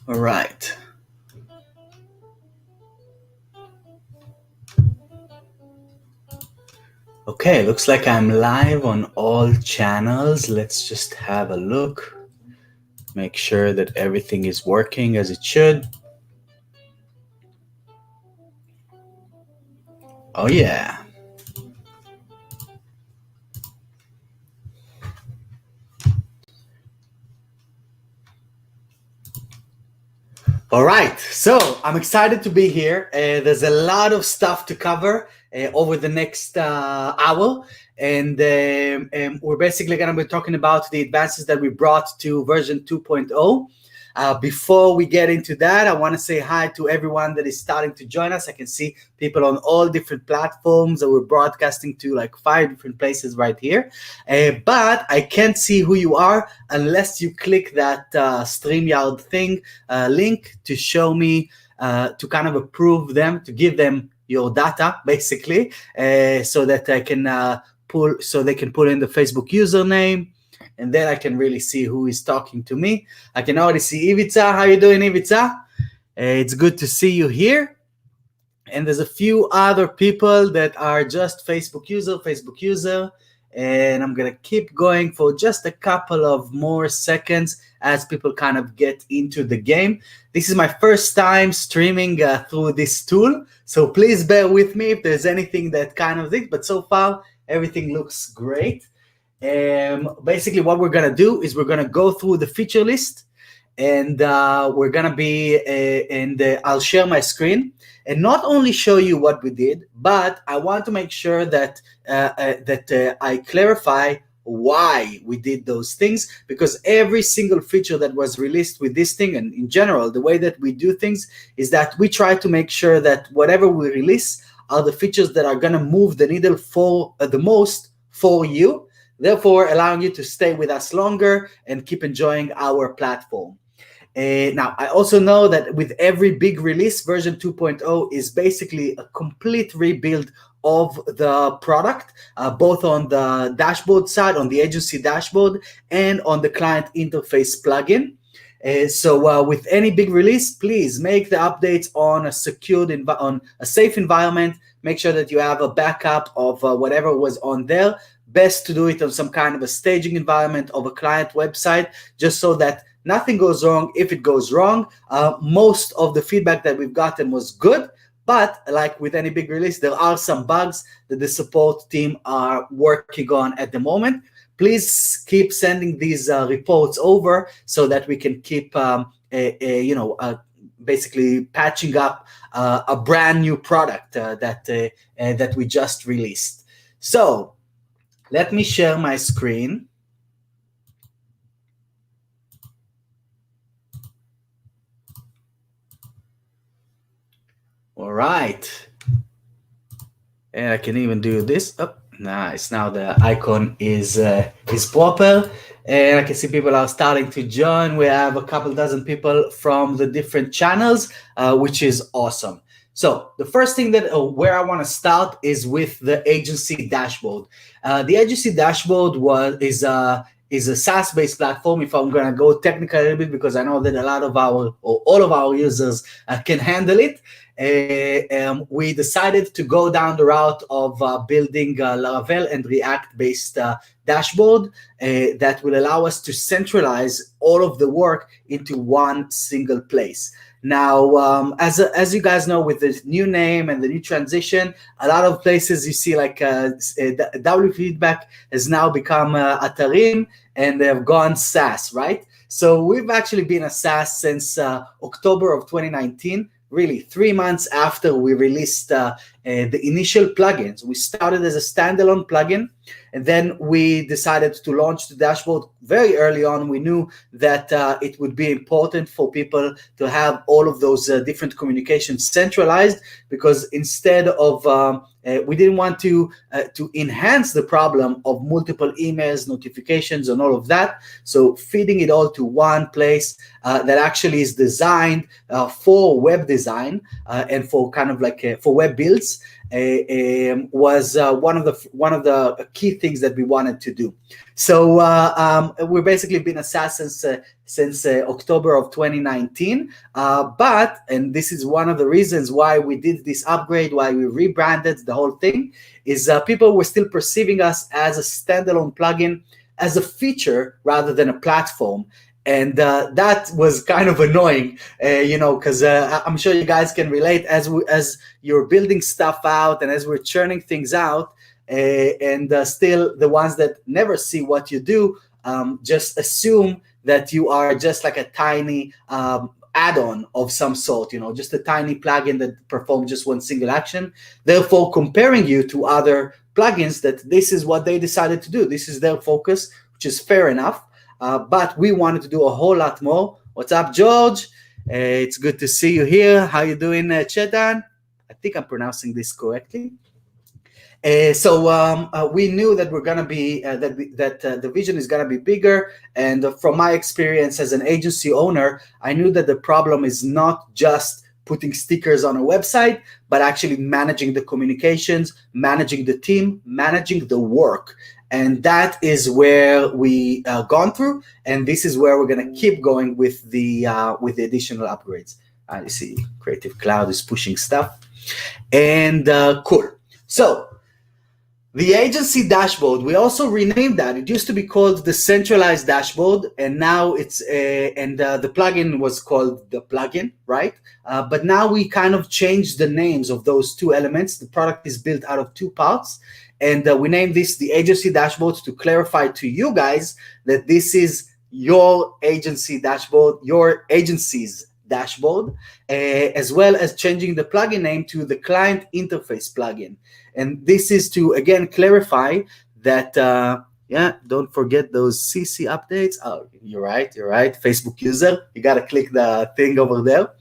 All right. Okay, looks like I'm live on all channels. Let's just have a look. Make sure that everything is working as it should. Oh yeah. All right, so I'm excited to be here. There's a lot of stuff to cover over the next hour, and we're basically going to be talking about the advances that we brought to version 2.0. Before we get into that, I want to say hi to everyone that is starting to join us. I can see people on all different platforms that we're broadcasting to, like 5 different places right here. But I can't see who you are unless you click that StreamYard thing link to show me, to kind of approve them, to give them your data, basically, so that I can they can put in the Facebook username, and then I can really see who is talking to me. I can already see Ivica. How you doing, Ivica? It's good to see you here. And there's a few other people that are just Facebook user, and I'm gonna keep going for just a couple of more seconds as people kind of get into the game. This is my first time streaming through this tool, so please bear with me if there's anything that kind of thing, but so far everything looks great. Basically what we're gonna do is we're gonna go through the feature list, and we're gonna be I'll share my screen and not only show you what we did, but I want to make sure that I clarify why we did those things, because every single feature that was released with this thing, and in general the way that we do things, is that we try to make sure that whatever we release are the features that are going to move the needle for the most for you, therefore allowing you to stay with us longer and keep enjoying our platform. Now, I also know that with every big release, version 2.0 is basically a complete rebuild of the product, both on the dashboard side, on the agency dashboard, and on the client interface plugin. So with any big release, please make the updates on a secured, on a safe environment. Make sure that you have a backup of whatever was on there. Best to do it on some kind of a staging environment of a client website, just so that nothing goes wrong. If it goes wrong, most of the feedback that we've gotten was good, but like with any big release, there are some bugs that the support team are working on at the moment. Please keep sending these reports over so that we can keep, basically patching up a brand new product that we just released. So let me share my screen. All right. And I can even do this. Oh, nice. Now the icon is proper. And I can see people are starting to join. We have a couple dozen people from the different channels, which is awesome. So the first thing that where I want to start is with the agency dashboard. The agency dashboard is a SaaS-based platform. If I'm going to go technical a little bit, because I know that a lot of our, or all of our users can handle it. We decided to go down the route of building Laravel and React-based dashboard that will allow us to centralize all of the work into one single place. Now, as you guys know, with the new name and the new transition, a lot of places you see like W Feedback has now become Atarim, and they have gone SaaS, right? So we've actually been a SaaS since October of 2019. Really, 3 months after we released the initial plugins. We started as a standalone plugin, and then we decided to launch the dashboard very early on. We knew that it would be important for people to have all of those different communications centralized, because instead of we didn't want to enhance the problem of multiple emails, notifications, and all of that. So feeding it all to one place that actually is designed for web design and for kind of like for web builds. was one of the key things that we wanted to do. So we've basically been a SaaS since October of 2019. But, and this is one of the reasons why we did this upgrade, why we rebranded the whole thing, is people were still perceiving us as a standalone plugin, as a feature rather than a platform. And that was kind of annoying, because I'm sure you guys can relate as you're building stuff out and as we're churning things out, and still the ones that never see what you do just assume that you are just like a tiny add-on of some sort, just a tiny plugin that performs just one single action. Therefore, comparing you to other plugins that this is what they decided to do. This is their focus, which is fair enough. But we wanted to do a whole lot more. What's up, George? It's good to see you here. How you doing, Chetan? I think I'm pronouncing this correctly. So we knew that we're gonna be that the vision is gonna be bigger. And from my experience as an agency owner, I knew that the problem is not just putting stickers on a website, but actually managing the communications, managing the team, managing the work. And that is where we gone through, and this is where we're going to keep going with the additional upgrades. I see Creative Cloud is pushing stuff, and cool. So the agency dashboard, we also renamed that. It used to be called the centralized dashboard, and now it's the plugin was called the plugin, right? But now we kind of changed the names of those two elements. The product is built out of two parts. And we named this the agency dashboard to clarify to you guys that this is your agency dashboard, your agency's dashboard, as well as changing the plugin name to the client interface plugin. And this is to, again, clarify that, don't forget those CC updates. Oh, you're right. Facebook user, you got to click the thing over there.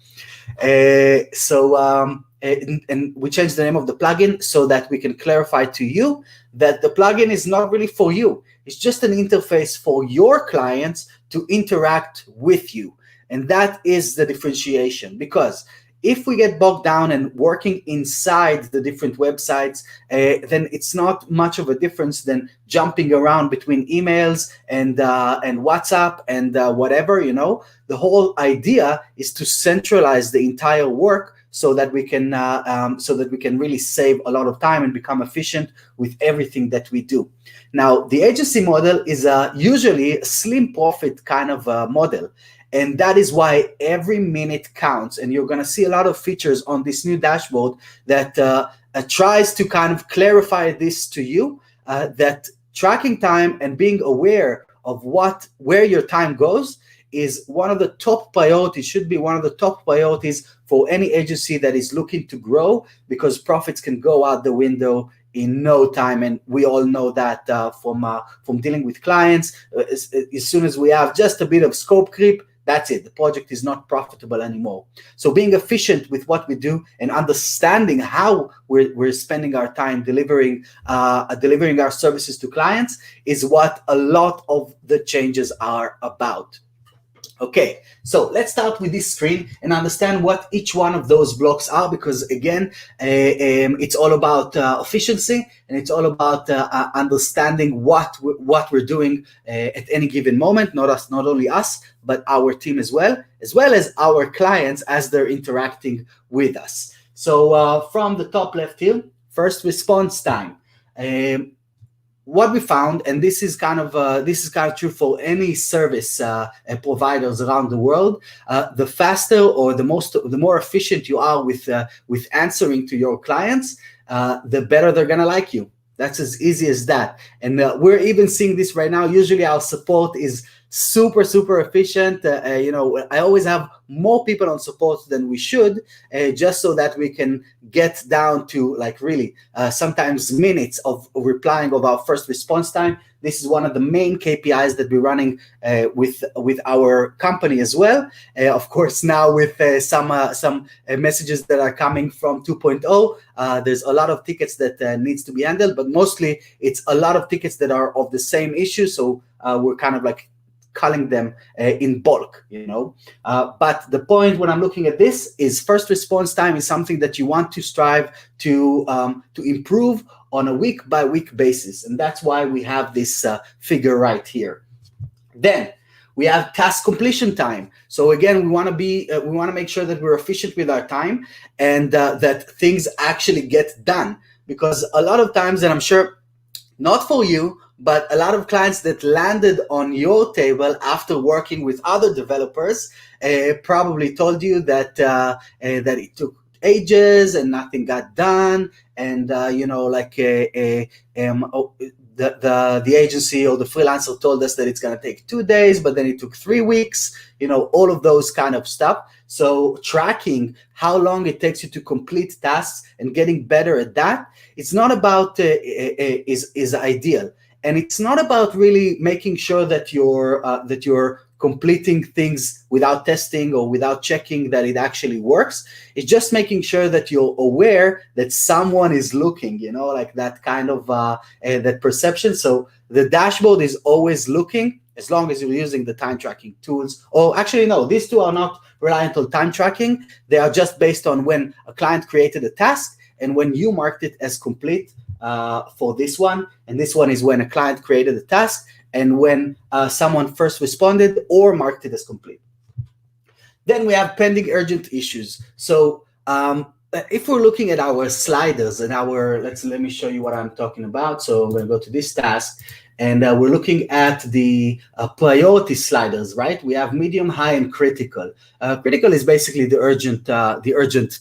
And we changed the name of the plugin so that we can clarify to you that the plugin is not really for you. It's just an interface for your clients to interact with you. And that is the differentiation, because if we get bogged down and working inside the different websites, then it's not much of a difference than jumping around between emails and WhatsApp and whatever, The whole idea is to centralize the entire work so that we can really save a lot of time and become efficient with everything that we do. Now, the agency model is usually a slim profit kind of model. And that is why every minute counts. And you're going to see a lot of features on this new dashboard that tries to kind of clarify this to you, that tracking time and being aware of where your time goes is one of the top priorities, should be one of the top priorities for any agency that is looking to grow, because profits can go out the window in no time. And we all know that from dealing with clients. As soon as we have just a bit of scope creep, that's it. The project is not profitable anymore. So being efficient with what we do and understanding how we're spending our time delivering our services to clients is what a lot of the changes are about. Okay, so let's start with this screen and understand what each one of those blocks are, because again, it's all about efficiency, and it's all about understanding what we're doing at any given moment. Not only us, but our team as well as our clients as they're interacting with us. So from the top left here, first response time. What we found, and this is kind of true for any service providers around the world, the faster or the more efficient you are with answering to your clients, the better they're gonna like you. That's as easy as that. And we're even seeing this right now. Usually our support is super efficient. I always have more people on support than we should, just so that we can get down to really sometimes minutes of replying of our first response time. This is one of the main KPIs that we're running with our company as well. Of course, now with some messages that are coming from 2.0, there's a lot of tickets that needs to be handled, but mostly it's a lot of tickets that are of the same issue. So we're kind of culling them in bulk, but the point when I'm looking at this is first response time is something that you want to strive to improve on a week by week basis, and that's why we have this figure right here. Then we have task completion time. So again, we want to make sure that we're efficient with our time, and that things actually get done, because a lot of times, and I'm sure not for you, but a lot of clients that landed on your table after working with other developers probably told you that it took ages and nothing got done, and the agency or the freelancer told us that it's going to take 2 days, but then it took 3 weeks, all of those kind of stuff. So tracking how long it takes you to complete tasks and getting better at that, it's not about is ideal, and it's not about really making sure that you're completing things without testing or without checking that it actually works. It's just making sure that you're aware that someone is looking, like that kind of that perception. So the dashboard is always looking, as long as you're using the time tracking tools. Or actually, no, these two are not reliant on time tracking. They are just based on when a client created a task and when you marked it as complete for this one. And this one is when a client created a task and when someone first responded or marked it as complete. Then we have pending urgent issues. So if we're looking at our sliders and let me show you what I'm talking about. So I'm going to go to this task, and we're looking at the priority sliders, right? We have medium, high, and critical. Critical is basically the urgent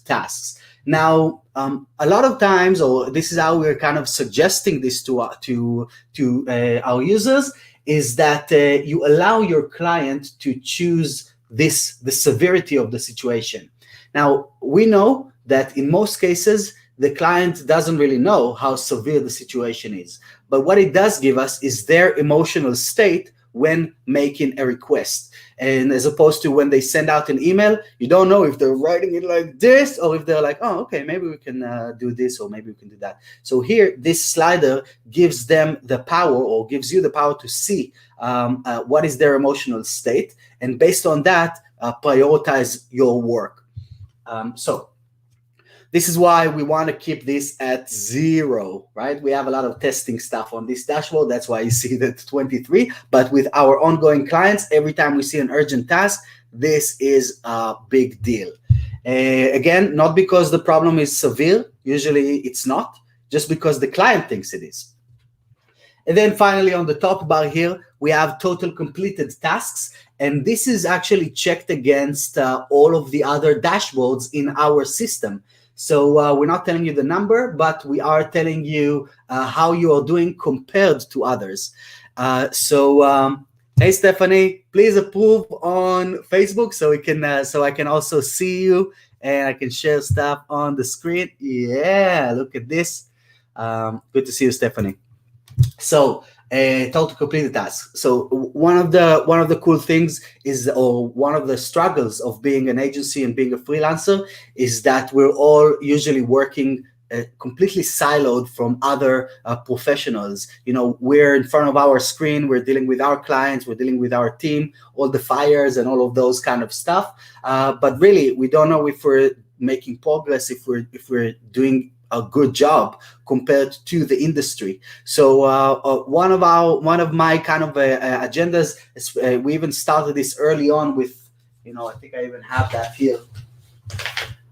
tasks. Now, a lot of times, or this is how we're kind of suggesting this to our users, is that you allow your client to choose the severity of the situation. Now, we know that in most cases, the client doesn't really know how severe the situation is. But what it does give us is their emotional state when making a request. And as opposed to when they send out an email, you don't know if they're writing it like this or if they're like, oh, okay, maybe we can do this or maybe we can do that. So here, this slider gives them the power, or gives you the power to see what is their emotional state, and based on that, prioritize your work. So this is why we want to keep this at 0, right? We have a lot of testing stuff on this dashboard. That's why you see that 23. But with our ongoing clients, every time we see an urgent task, this is a big deal. Again, not because the problem is severe. Usually it's not, just because the client thinks it is. And then finally, on the top bar here, we have total completed tasks. And this is actually checked against all of the other dashboards in our system. So we're not telling you the number, but we are telling you how you are doing compared to others. Hey Stephanie, please approve on Facebook so we can so I can also see you and I can share stuff on the screen. Yeah, look at this. Good to see you, Stephanie. So total completed task. So one of the cool things is, or one of the struggles of being an agency and being a freelancer, is that we're all usually working completely siloed from other professionals. We're in front of our screen, we're dealing with our clients, we're dealing with our team, all the fires and all of those kind of stuff. But really, we don't know if we're making progress, if we're doing a good job compared to the industry. So one of my kind of agendas is, we even started this early on with, I think I even have that here.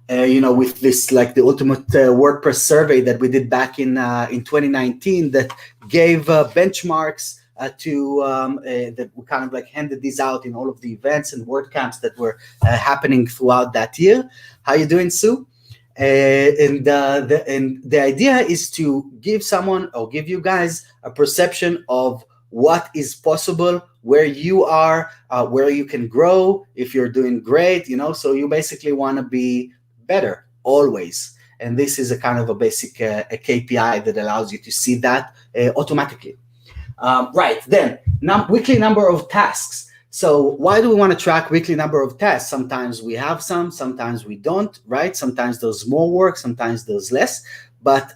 With this, like the ultimate WordPress survey that we did back in 2019, that gave benchmarks that we kind of like handed these out in all of the events and WordCamps that were happening throughout that year. How you doing, Sue? And the idea is to give someone, or give you guys, a perception of what is possible, where you are, where you can grow, if you're doing great, so you basically want to be better always. And this is a kind of a basic a KPI that allows you to see that automatically. Right, then, weekly number of tasks. So why do we want to track weekly number of tasks? Sometimes we have some, sometimes we don't, right? Sometimes there's more work, sometimes there's less. But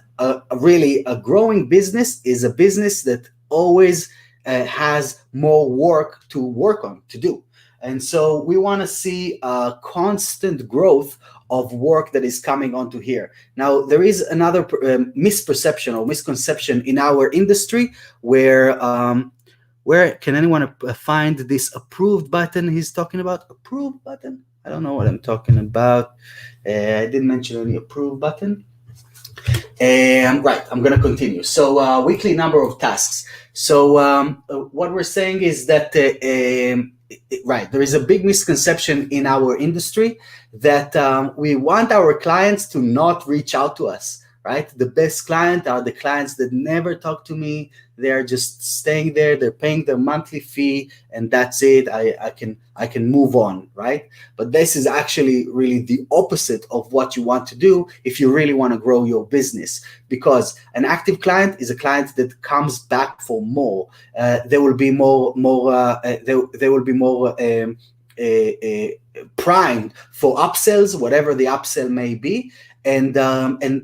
really, a growing business is a business that always has more work to work on, to do. And so we want to see a constant growth of work that is coming onto here. Now, there is another misperception or misconception in our industry where can anyone find this approved button he's talking about? Approved button? I don't know what I'm talking about. I didn't mention any approved button. Right, I'm going to continue. So weekly number of tasks. So what we're saying is that, right, there is a big misconception in our industry that we want our clients to not reach out to us, right? The best clients are the clients that never talk to me. They're just staying there. They're paying their monthly fee, and that's it. I can move on, right? But this is actually really the opposite of what you want to do if you really want to grow your business. Because an active client is a client that comes back for more. There will be more. There will be more. Primed for upsells, whatever the upsell may be, and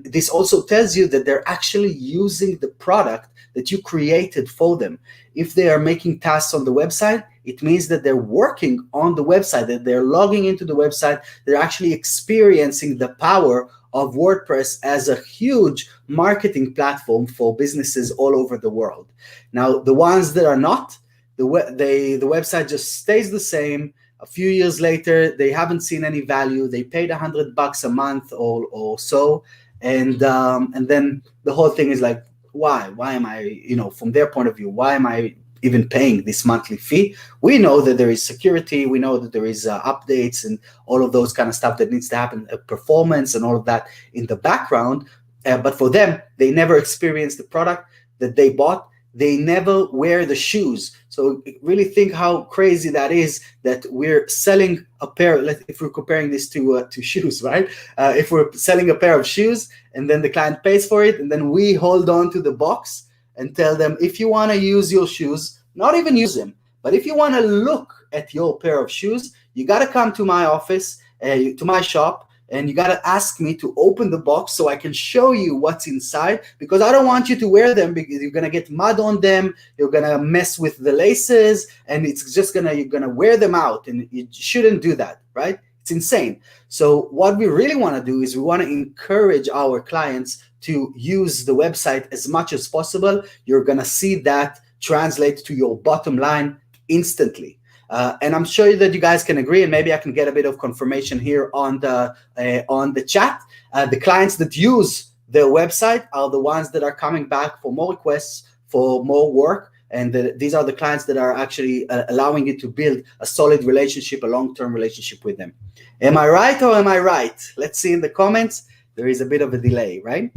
this also tells you that they're actually using the product that you created for them. If they are making tasks on the website, it means that they're working on the website, that they're logging into the website, they're actually experiencing the power of WordPress as a huge marketing platform for businesses all over the world. Now, the ones that are not, the website just stays the same. A few years later, they haven't seen any value. They paid $100 a month or so, and then the whole thing is like, why am I, from their point of view, why am I even paying this monthly fee? We know that there is security. We know that there is updates and all of those kind of stuff that needs to happen, performance and all of that in the background. But for them, they never experienced the product that they bought. They never wear the shoes. So really think how crazy that is, that we're selling a pair, if we're comparing this to shoes, right? If we're selling a pair of shoes and then the client pays for it, and then we hold on to the box and tell them, if you want to use your shoes, not even use them, but if you want to look at your pair of shoes, you got to come to my office, to my shop, and you got to ask me to open the box so I can show you what's inside, because I don't want you to wear them because you're going to get mud on them. You're going to mess with the laces, and it's just you're going to wear them out, and you shouldn't do that, right? It's insane. So what we really want to do is we want to encourage our clients to use the website as much as possible. You're going to see that translate to your bottom line instantly. And I'm sure that you guys can agree, and maybe I can get a bit of confirmation here on the chat. The clients that use their website are the ones that are coming back for more requests, for more work, and these are the clients that are actually allowing you to build a solid relationship, a long-term relationship with them. Am I right or am I right? Let's see in the comments. There is a bit of a delay, right?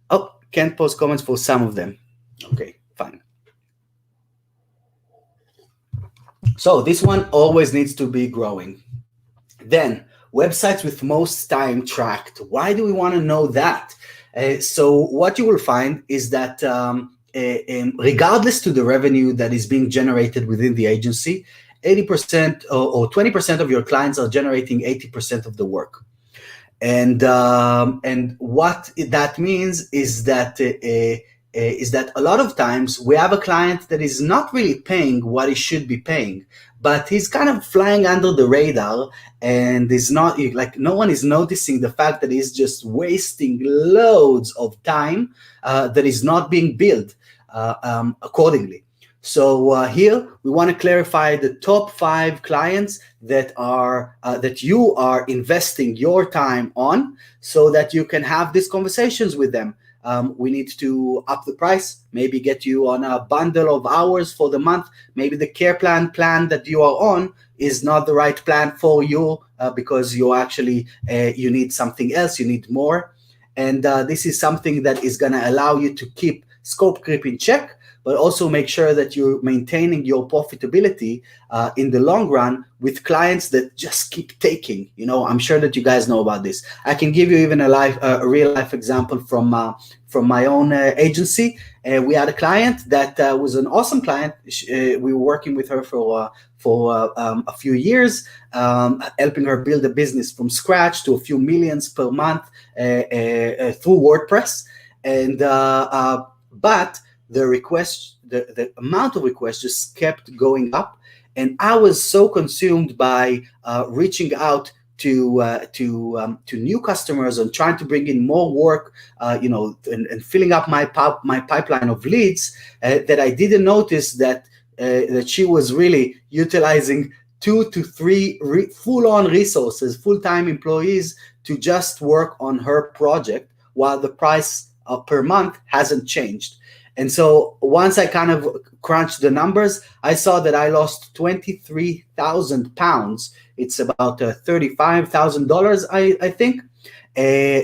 Oh, can't post comments for some of them. Okay, fine. So this one always needs to be growing. Then websites with most time tracked. Why do we want to know that? So what you will find is that regardless to the revenue that is being generated within the agency, 80% or 20% of your clients are generating 80% of the work. And what that means is that a lot of times we have a client that is not really paying what he should be paying, but he's kind of flying under the radar, and is not like, no one is noticing the fact that he's just wasting loads of time that is not being billed accordingly. So here we want to clarify the top 5 clients that are that you are investing your time on, so that you can have these conversations with them. We need to up the price, maybe get you on a bundle of hours for the month. Maybe the care plan that you are on is not the right plan for you because you actually you need something else, you need more. And this is something that is going to allow you to keep scope creep in check, but also make sure that you're maintaining your profitability in the long run with clients that just keep taking. I'm sure that you guys know about this. I can give you even a real life example from my own agency. We had a client that was an awesome client. We were working with her for a few years, helping her build a business from scratch to a few millions per month through WordPress. And but the amount of requests just kept going up, and I was so consumed by reaching out to new customers and trying to bring in more work, and filling up my pipeline of leads, that I didn't notice that she was really utilizing 2 to 3 full-on resources, full-time employees, to just work on her project, while the price per month hasn't changed. And so once I kind of crunched the numbers, I saw that I lost 23,000 pounds. It's about $35,000, I think,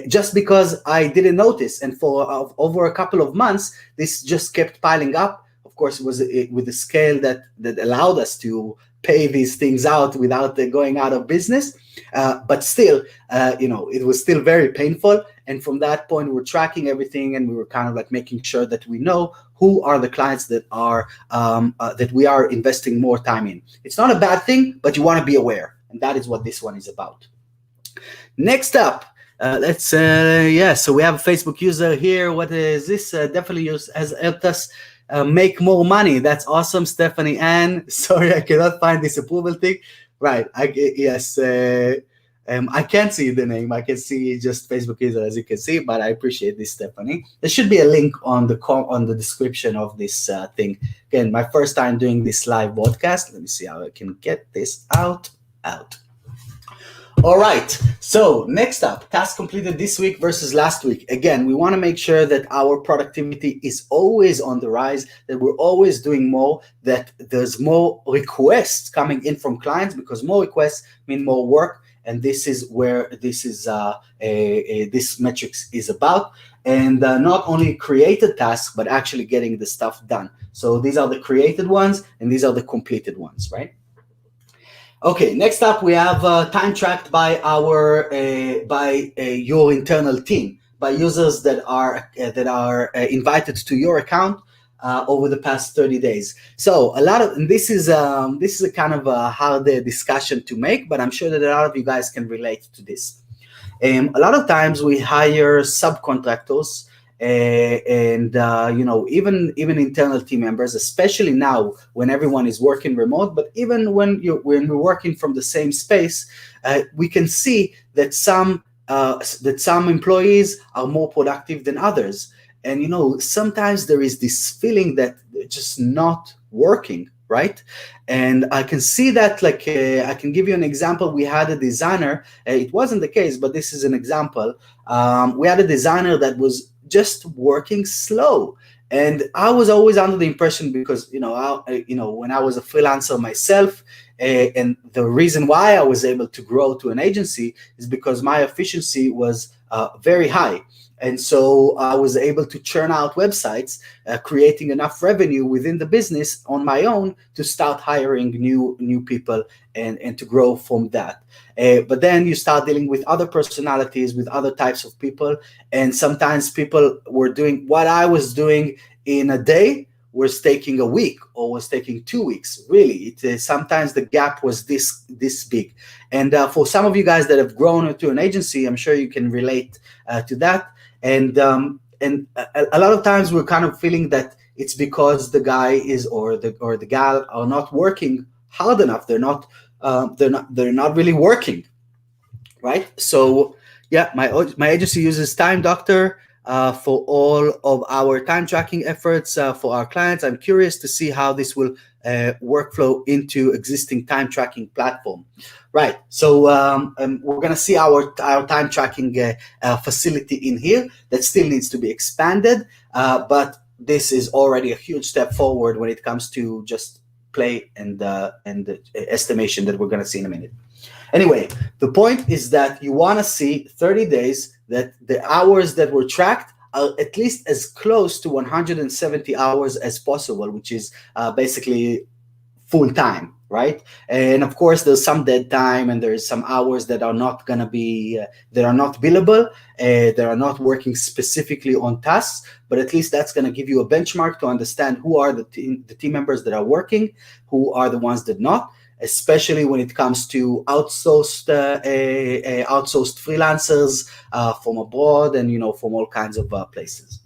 just because I didn't notice. And for over a couple of months, this just kept piling up. Of course, it was with a scale that allowed us to pay these things out without going out of business. But still, it was still very painful. And from that point, we're tracking everything, and we were kind of like making sure that we know who are the clients that are that we are investing more time in. It's not a bad thing, but you want to be aware, and that is what this one is about. Next up, so we have a Facebook user here. What is this? Definitely has helped us make more money. That's awesome, Stephanie Ann. Sorry, I cannot find this approval thing. Right, yes. I can't see the name. I can see just Facebook user, as you can see, but I appreciate this, Stephanie. There should be a link on the description of this thing. Again, my first time doing this live broadcast. Let me see how I can get this out. All right, so next up, tasks completed this week versus last week. Again, we want to make sure that our productivity is always on the rise, that we're always doing more, that there's more requests coming in from clients, because more requests mean more work. And this is where this metrics is about. And not only created tasks, but actually getting the stuff done. So these are the created ones, and these are the completed ones, right? Okay, next up we have time tracked by your internal team, by users that are invited to your account over the past 30 days. So this is a kind of a hard discussion to make, but I'm sure that a lot of you guys can relate to this. A lot of times we hire subcontractors, and even internal team members, especially now when everyone is working remote. But even when we're working from the same space, we can see that some employees are more productive than others. And sometimes there is this feeling that they're just not working, right? And I can see that, I can give you an example. We had a designer, it wasn't the case, but this is an example. We had a designer that was just working slow. And I was always under the impression, because, when I was a freelancer myself, and the reason why I was able to grow to an agency is because my efficiency was very high. And so I was able to churn out websites, creating enough revenue within the business on my own to start hiring new people and to grow from that. But then you start dealing with other personalities, with other types of people. And sometimes people were doing what I was doing in a day was taking a week, or was taking 2 weeks. Really, sometimes the gap was this big. And for some of you guys that have grown into an agency, I'm sure you can relate to that. And a lot of times we're kind of feeling that it's because the guy or the gal are not working hard enough. They're not really working, right? So yeah, my agency uses Time Doctor for all of our time tracking efforts for our clients. I'm curious to see how this will workflow into existing time tracking platform. Right, so we're going to see our time tracking facility in here that still needs to be expanded, but this is already a huge step forward when it comes to just play and the estimation that we're going to see in a minute. Anyway, the point is that you want to see 30 days that the hours that were tracked are at least as close to 170 hours as possible, which is basically full time, right? And of course, there's some dead time, and there's some hours that are not going to be that are not billable, that are not working specifically on tasks. But at least that's going to give you a benchmark to understand who are the team members that are working, who are the ones that not, especially when it comes to outsourced freelancers from abroad and from all kinds of places.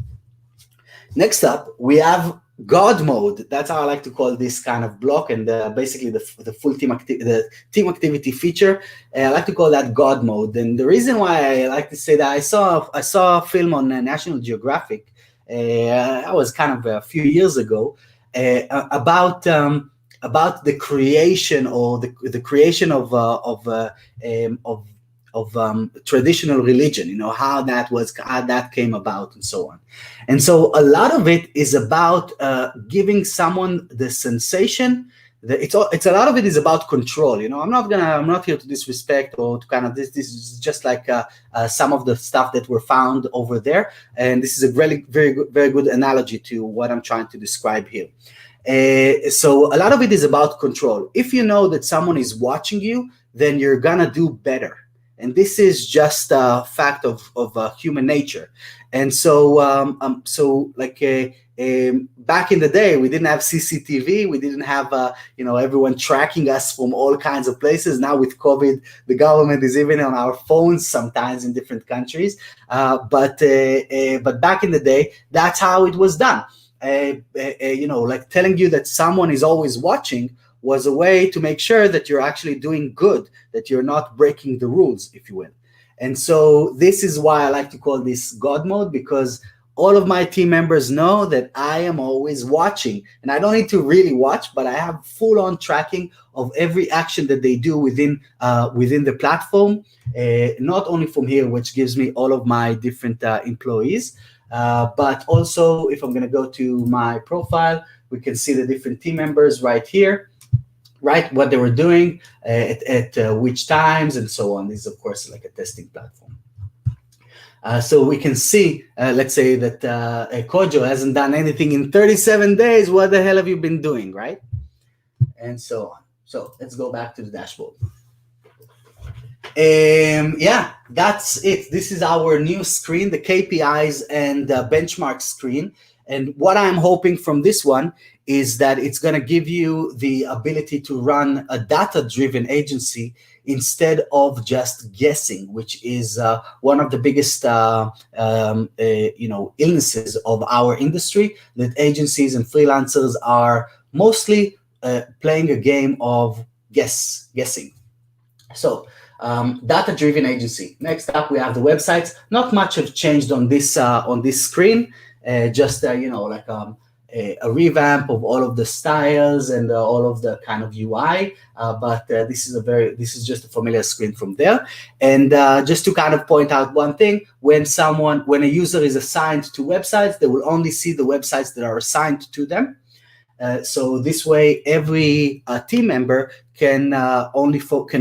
Next up, we have God mode. That's how I like to call this kind of block, and basically the full the team activity feature. I like to call that God mode. And the reason why I like to say that, I saw a film on National Geographic. That was kind of a few years ago, about the creation, or the creation of traditional religion. How that came about, and so on. And so a lot of it is about giving someone the sensation. It's a lot of it is about control. I'm not here to disrespect or to kind of this. This is just like some of the stuff that were found over there, and this is a really very good analogy to what I'm trying to describe here. So a lot of it is about control. If you know that someone is watching you, then you're gonna do better. And this is just a fact of human nature. And so, back in the day, we didn't have CCTV. We didn't have, everyone tracking us from all kinds of places. Now with COVID, the government is even on our phones sometimes in different countries. But back in the day, that's how it was done. Like telling you that someone is always watching was a way to make sure that you're actually doing good, that you're not breaking the rules, if you will. And so this is why I like to call this God mode, because all of my team members know that I am always watching, and I don't need to really watch, but I have full-on tracking of every action that they do within the platform, not only from here, which gives me all of my different employees, but also if I'm going to go to my profile, we can see the different team members right here, right? What they were doing at which times and so on. This is, of course, like a testing platform. So we can see, let's say that Kojo hasn't done anything in 37 days. What the hell have you been doing, right? And so on. So let's go back to the dashboard. Yeah, that's it. This is our new screen, the KPIs and benchmark screen. And what I'm hoping from this one is that it's going to give you the ability to run a data-driven agency instead of just guessing, which is one of the biggest illnesses of our industry, that agencies and freelancers are mostly playing a game of guessing. So data-driven agency. Next up, we have the websites. Not much have changed on this screen. Just a revamp of all of the styles and all of the kind of UI, but this is just a familiar screen from there. And just to kind of point out one thing, when a user is assigned to websites, they will only see the websites that are assigned to them. So this way, every team member can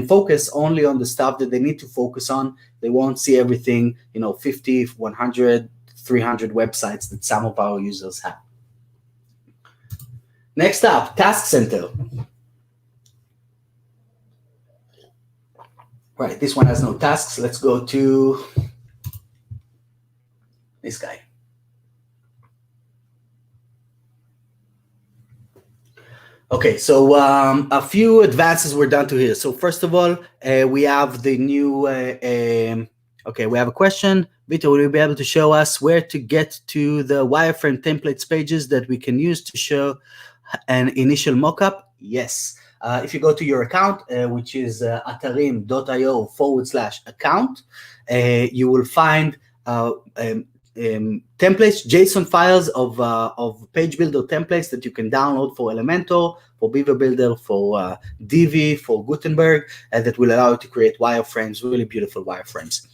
focus only on the stuff that they need to focus on. They won't see everything, 50, 100, 300 websites that some of our users have. Next up, Task Center. Right, this one has no tasks. Let's go to this guy. Okay, so a few advances were done to here. So first of all, we have the new, okay, we have a question. Vito, will you be able to show us where to get to the wireframe templates pages that we can use to show an initial mockup? Yes. If you go to your account, which is atarim.io/account, you will find templates, JSON files of page builder templates that you can download for Elementor, for Beaver Builder, for Divi, for Gutenberg, that will allow you to create wireframes, really beautiful wireframes.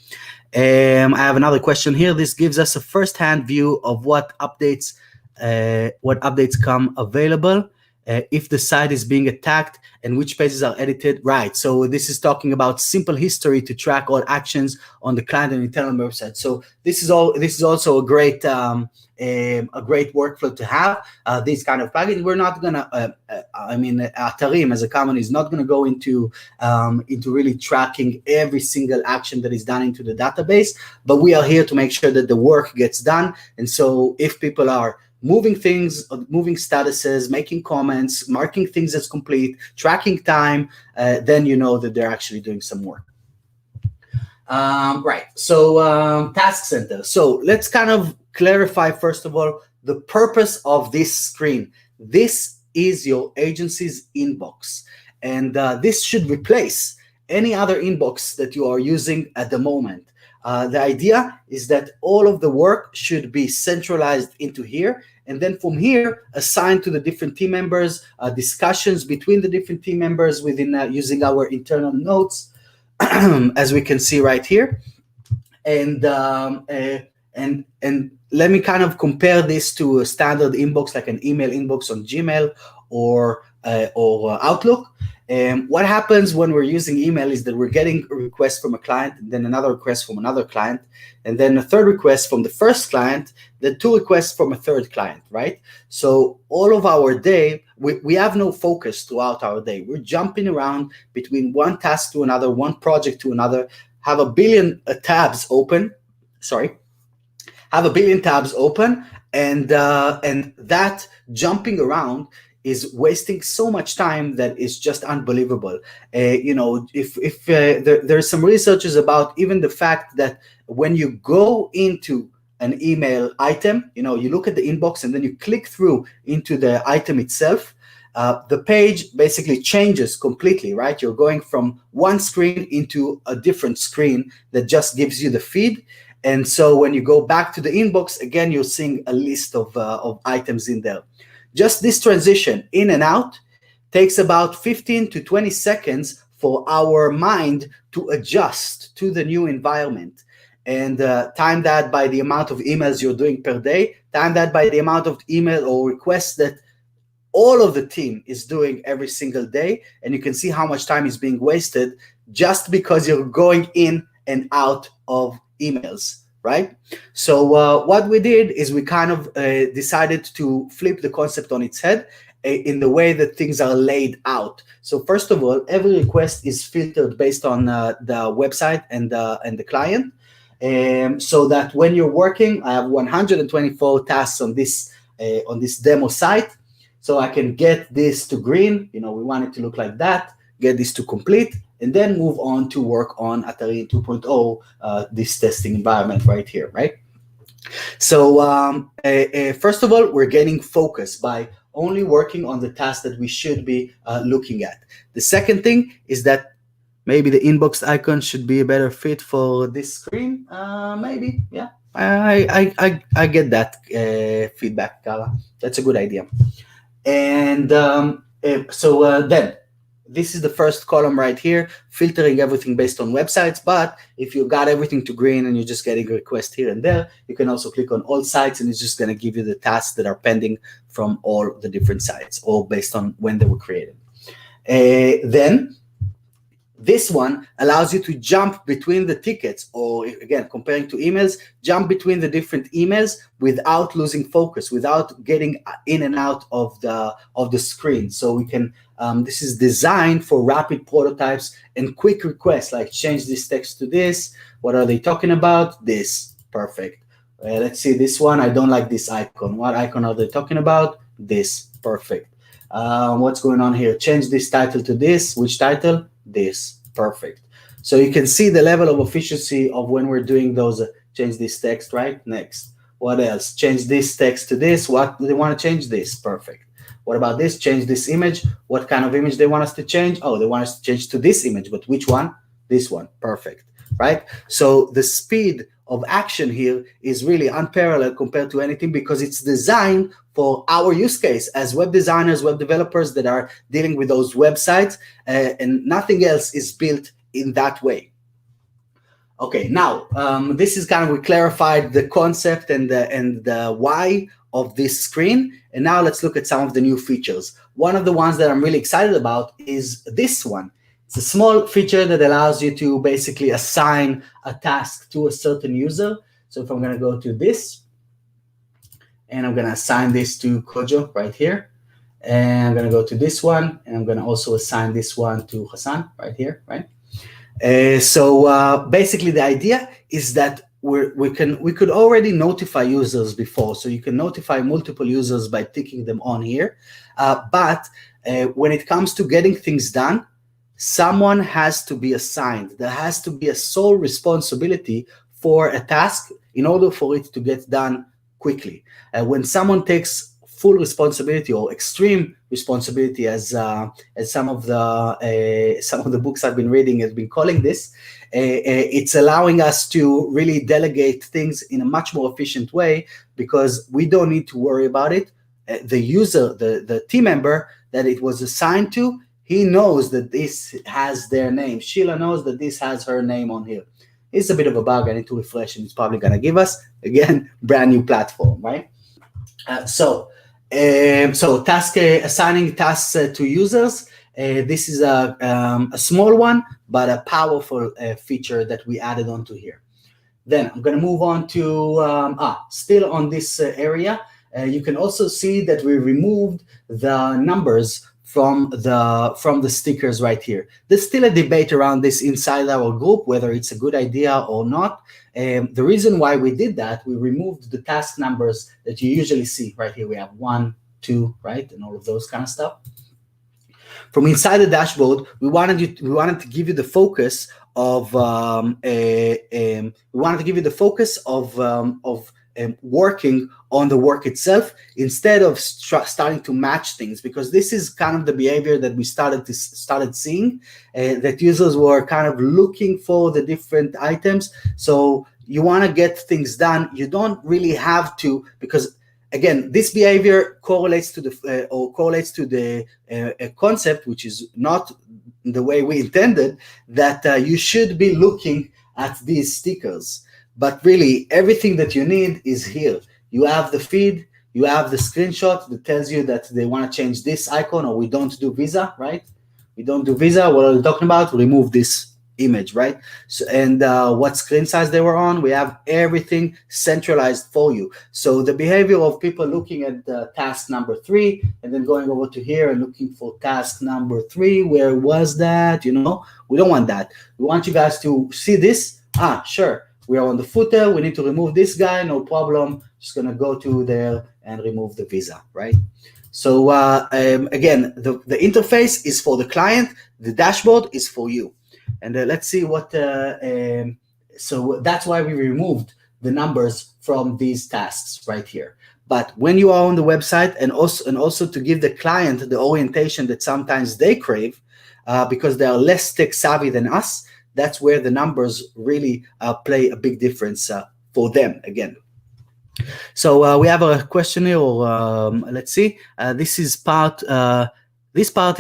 I have another question here. This gives us a first-hand view of what updates come available, if the site is being attacked, and which pages are edited. Right. So this is talking about simple history to track all actions on the client and internal website. So this is also a great workflow to have. These kind of plugins. We're not gonna. Atarim as a company is not gonna go into really tracking every single action that is done into the database. But we are here to make sure that the work gets done. And so if people are moving things, moving statuses, making comments, marking things as complete, tracking time, then you know that they're actually doing some work. Right, so Task Center. So let's kind of clarify, first of all, the purpose of this screen. This is your agency's inbox, and this should replace any other inbox that you are using at the moment. The idea is that all of the work should be centralized into here, and then from here assigned to the different team members, discussions between the different team members within using our internal notes, as we can see right here. And let me kind of compare this to a standard inbox, like an email inbox on Gmail or Outlook. What happens when we're using email is that we're getting a request from a client, and then another request from another client, and then a third request from the first client, then two requests from a third client, right? So all of our day, we have no focus throughout our day. We're jumping around between one task to another, one project to another, have a billion tabs open, and that jumping around is wasting so much time that is just unbelievable. If there's some researches about even the fact that when you go into an email item, you look at the inbox and then you click through into the item itself, the page basically changes completely, right? You're going from one screen into a different screen that just gives you the feed. And so when you go back to the inbox, again, you're seeing a list of items in there. Just this transition in and out takes about 15 to 20 seconds for our mind to adjust to the new environment. And time that by the amount of emails you're doing per day, time that by the amount of email or requests that all of the team is doing every single day. And you can see how much time is being wasted just because you're going in and out of emails, right? So what we did is we kind of decided to flip the concept on its head in the way that things are laid out. So first of all, every request is filtered based on the website and the client. So that when you're working, I have 124 tasks on this demo site. So I can get this to green, we want it to look like that, get this to complete, and then move on to work on Atarim 2.0, this testing environment right here, right? So first of all, we're getting focus by only working on the tasks that we should be looking at. The second thing is that maybe the inbox icon should be a better fit for this screen. Maybe, yeah. I get that feedback, Kara. That's a good idea. And then this is the first column right here, filtering everything based on websites. But if you got everything to green and you're just getting a request here and there, you can also click on all sites, and it's just going to give you the tasks that are pending from all the different sites, all based on when they were created. Then this one allows you to jump between the tickets, or again, comparing to emails, jump between the different emails without losing focus, without getting in and out of the screen. So we can, this is designed for rapid prototypes and quick requests, like change this text to this. What are they talking about? This, perfect. Let's see this one. I don't like this icon. What icon are they talking about? This, perfect. What's going on here? Change this title to this. Which title? This, perfect. So you can see the level of efficiency of when we're doing those. Change this text, right? Next. What else? Change this text to this. What do they want to change? This, perfect. What about this? Change this image. What kind of image they want us to change? Oh, they want us to change to this image, but which one? This one, perfect, right? So the speed of action here is really unparalleled compared to anything, because it's designed for our use case as web designers, web developers that are dealing with those websites, and nothing else is built in that way. Okay, now this is kind of, we clarified the concept and the why of this screen, and now let's look at some of the new features. One of the ones that I'm really excited about is this one. It's a small feature that allows you to basically assign a task to a certain user. So if I'm going to go to this, and I'm going to assign this to Kojo right here, and I'm going to go to this one, and I'm going to also assign this one to Hassan right here, right? So basically the idea is that we could already notify users before. So you can notify multiple users by ticking them on here. But when it comes to getting things done, someone has to be assigned. There has to be a sole responsibility for a task in order for it to get done quickly. When someone takes full responsibility or extreme responsibility, as some of the books I've been reading has been calling this, it's allowing us to really delegate things in a much more efficient way, because we don't need to worry about it. The user, the team member that it was assigned to, he knows that this has their name. Sheila knows that this has her name on here. It's a bit of a bug. I need to refresh, and it's probably going to give us, again, brand new platform, right? So assigning tasks to users. This is a small one, but a powerful feature that we added onto here. Then I'm going to move on to, still on this area, you can also see that we removed the numbers from the stickers right here. There's still a debate around this inside our group, whether it's a good idea or not. The reason why we did that, we removed the task numbers that you usually see right here. We have 1, 2, right, and all of those kind of stuff. From inside the dashboard, we wanted to give you the focus of working on the work itself, instead of starting to match things, because this is kind of the behavior that we started seeing, that users were kind of looking for the different items. So you want to get things done. You don't really have to, because again, this behavior correlates to the concept, which is not the way we intended, that you should be looking at these stickers. But really, everything that you need is here. You have the feed, you have the screenshot that tells you that they want to change this icon, or we don't do Visa, right? We don't do Visa. What are we talking about? Remove this image, right? So, and what screen size they were on, we have everything centralized for you. So the behavior of people looking at task number 3 and then going over to here and looking for task number 3, where was that? We don't want that. We want you guys to see this. Sure. We are on the footer. We need to remove this guy. No problem. Just going to go to there and remove the Visa, right? So again, the interface is for the client. The dashboard is for you. And let's see what, so that's why we removed the numbers from these tasks right here. But when you are on the website, and also to give the client the orientation that sometimes they crave, because they are less tech savvy than us, that's where the numbers really play a big difference for them again. So we have a question here, or let's see. This part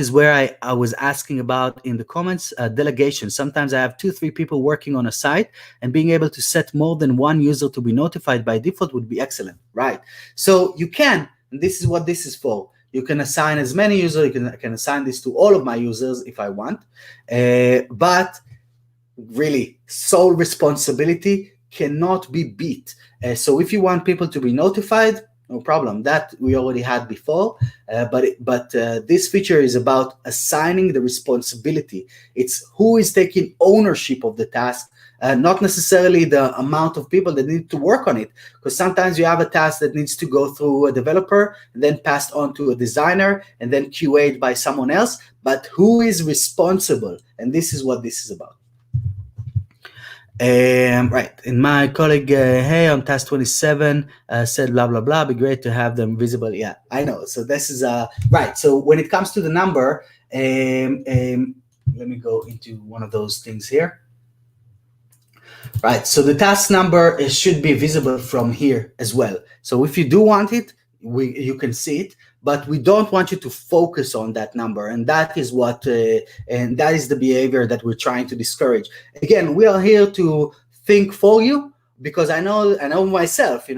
is where I was asking about in the comments, delegation. Sometimes I have 2-3 people working on a site, and being able to set more than one user to be notified by default would be excellent, right? So you can, and this is what this is for. You can assign as many users. I can assign this to all of my users if I want, but really, sole responsibility cannot be beat. So if you want people to be notified, no problem. That we already had before, but this feature is about assigning the responsibility. It's who is taking ownership of the task, not necessarily the amount of people that need to work on it. Because sometimes you have a task that needs to go through a developer, and then passed on to a designer, and then QA'd by someone else. But who is responsible? And this is what this is about. Right, and my colleague, hey, on task 27, said blah blah blah. Be great to have them visible. Yeah, I know. So this is right. So when it comes to the number, let me go into one of those things here. Right. So the task number should be visible from here as well. So if you do want it, you can see it. But we don't want you to focus on that number, and that is what, and that is the behavior that we're trying to discourage. Again, we are here to think for you, because I know myself.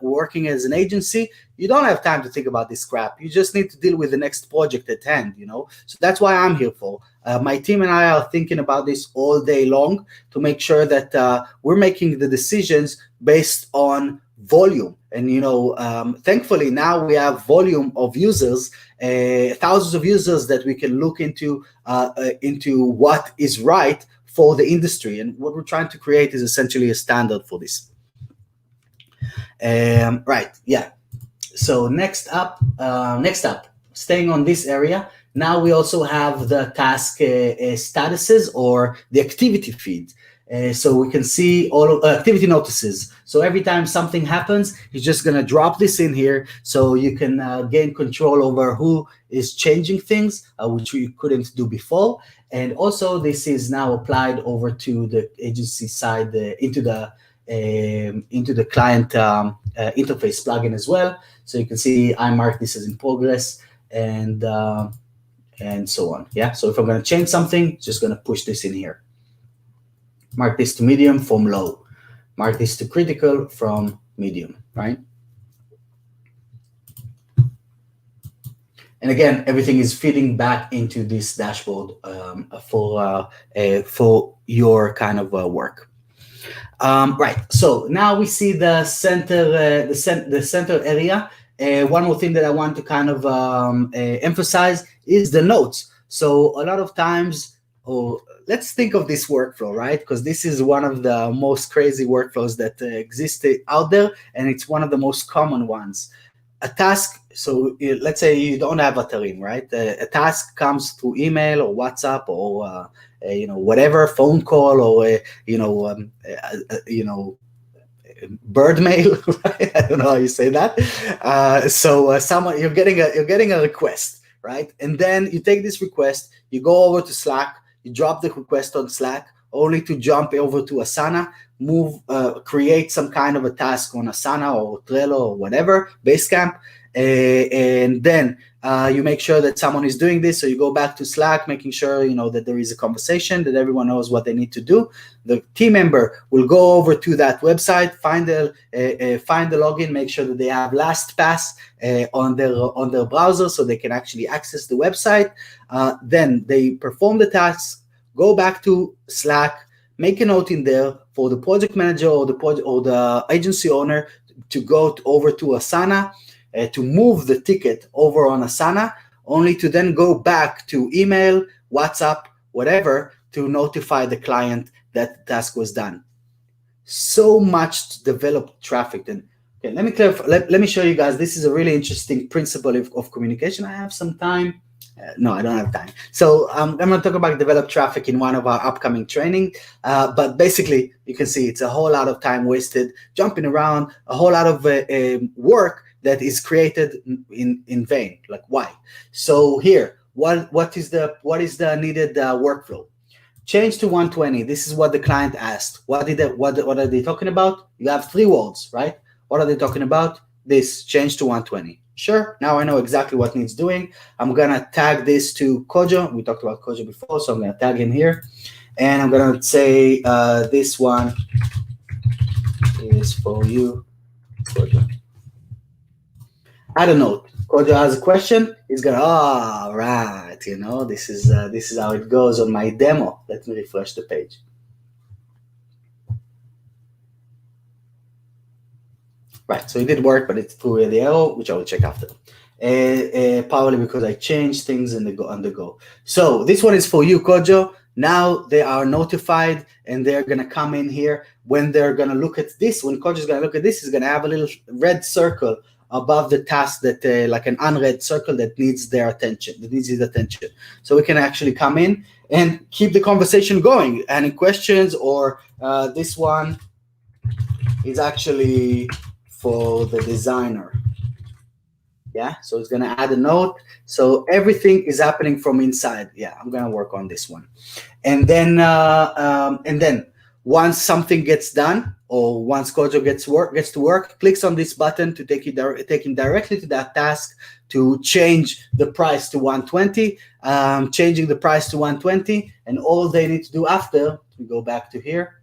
Working as an agency, you don't have time to think about this crap. You just need to deal with the next project at hand. So that's why I'm here for. My team and I are thinking about this all day long to make sure that we're making the decisions based on volume. And thankfully now we have volume of users, thousands of users that we can look into what is right for the industry. And what we're trying to create is essentially a standard for this. Right, yeah. So next up, staying on this area, now we also have the task statuses, or the activity feed. So we can see all of activity notices. So every time something happens, he's just going to drop this in here so you can gain control over who is changing things, which we couldn't do before. And also this is now applied over to the agency side into the client interface plugin as well. So you can see I mark this as in progress and so on. Yeah. So if I'm going to change something, just going to push this in here. Mark this to medium from low. Mark this to critical from medium, right? And again, everything is feeding back into this dashboard for your kind of work. Right. So now we see the center, the center area. One more thing that I want to kind of emphasize is the notes. So a lot of times, let's think of this workflow, right? Because this is one of the most crazy workflows that exist out there, and it's one of the most common ones. A task, so let's say you don't have Atarim, right? A task comes through email or WhatsApp or whatever, phone call or bird mail, right? I don't know how you say that. So someone you're getting a request, right? And then you take this request, you go over to Slack, you drop the request on Slack, only to jump over to Asana, create some kind of a task on Asana or Trello or whatever, Basecamp, and then you make sure that someone is doing this. So you go back to Slack, making sure that there is a conversation, that everyone knows what they need to do. The team member will go over to that website, find the login, make sure that they have LastPass on their browser so they can actually access the website. Then they perform the tasks, go back to Slack, make a note in there for the project manager or the agency owner to go over to Asana, to move the ticket over on Asana, only to then go back to email, WhatsApp, whatever, to notify the client that the task was done. So much to develop traffic. Then, okay, let me clarify. Let me show you guys. This is a really interesting principle of communication. I have some time. No, I don't have time. So I'm going to talk about develop traffic in one of our upcoming training. But basically, you can see it's a whole lot of time wasted jumping around, a whole lot of work that is created in vain. Like, why? So here, what is the needed workflow? Change to 120. This is what the client asked. What are they talking about? You have 3 words, right? What are they talking about? This, change to 120. Sure, now I know exactly what needs doing. I'm gonna tag this to Kojo. We talked about Kojo before, so I'm gonna tag him here. And I'm gonna say this one is for you, Kojo. Add a note. Kojo has a question. He's gonna, all right, this is how it goes on my demo. Let me refresh the page. Right, so it did work, but it's through the arrow, which I will check after. Probably because I changed things on the go. So this one is for you, Kojo. Now they are notified, and they're gonna come in here. When they're gonna look at this, when Kojo is gonna look at this, he's gonna have a little red circle above the task that, like an unread circle that needs their attention, that needs his attention. So we can actually come in and keep the conversation going. Any questions? Or this one is actually for the designer. Yeah, so it's gonna add a note. So everything is happening from inside. Yeah, I'm gonna work on this one. And then once something gets done, or once Kojo gets to work, clicks on this button to take him directly to that task to change the price to 120, changing the price to 120, and all they need to do after, we go back to here.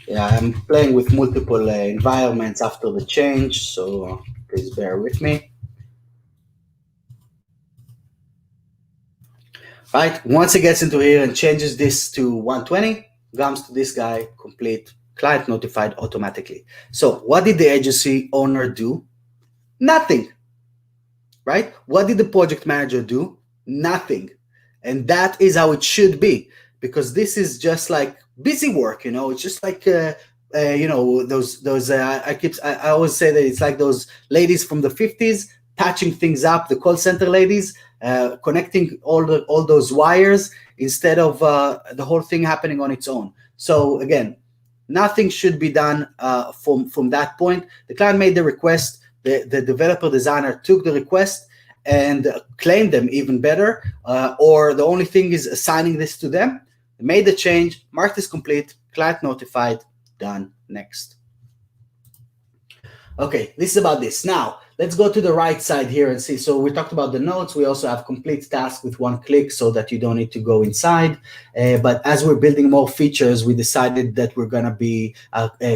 Yeah, I'm playing with multiple environments after the change, so please bear with me. Right, once it gets into here and changes this to 120, comes to this guy, complete, client notified automatically. So what did the agency owner do? Nothing, right? What did the project manager do? Nothing. And that is how it should be, because this is just like busy work, it's just like those I always say that it's like those ladies from the 50s patching things up, the call center ladies, connecting all those wires instead of the whole thing happening on its own. So again, nothing should be done from that point. The client made the request, the developer designer took the request and claimed them even better, or the only thing is assigning this to them, made the change, marked as complete, client notified, done, next. Okay, this is about this. Now, let's go to the right side here and see. So we talked about the notes. We also have complete tasks with one click so that you don't need to go inside. But as we're building more features, we decided that we're going to be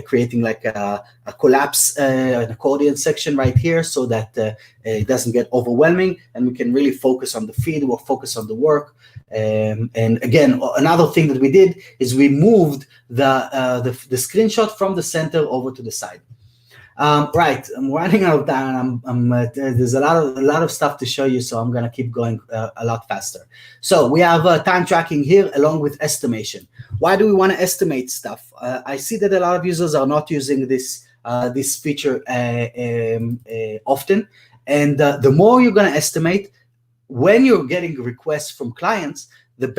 creating like a collapse, an accordion section right here so that it doesn't get overwhelming and we can really focus on the feed or focus on the work. And again, another thing that we did is we moved the screenshot from the center over to the side. Right, I'm running out of time. There's a lot of stuff to show you, so I'm gonna keep going a lot faster. So we have time tracking here along with estimation. Why do we want to estimate stuff? I see that a lot of users are not using this feature often, and the more you're gonna estimate, when you're getting requests from clients, the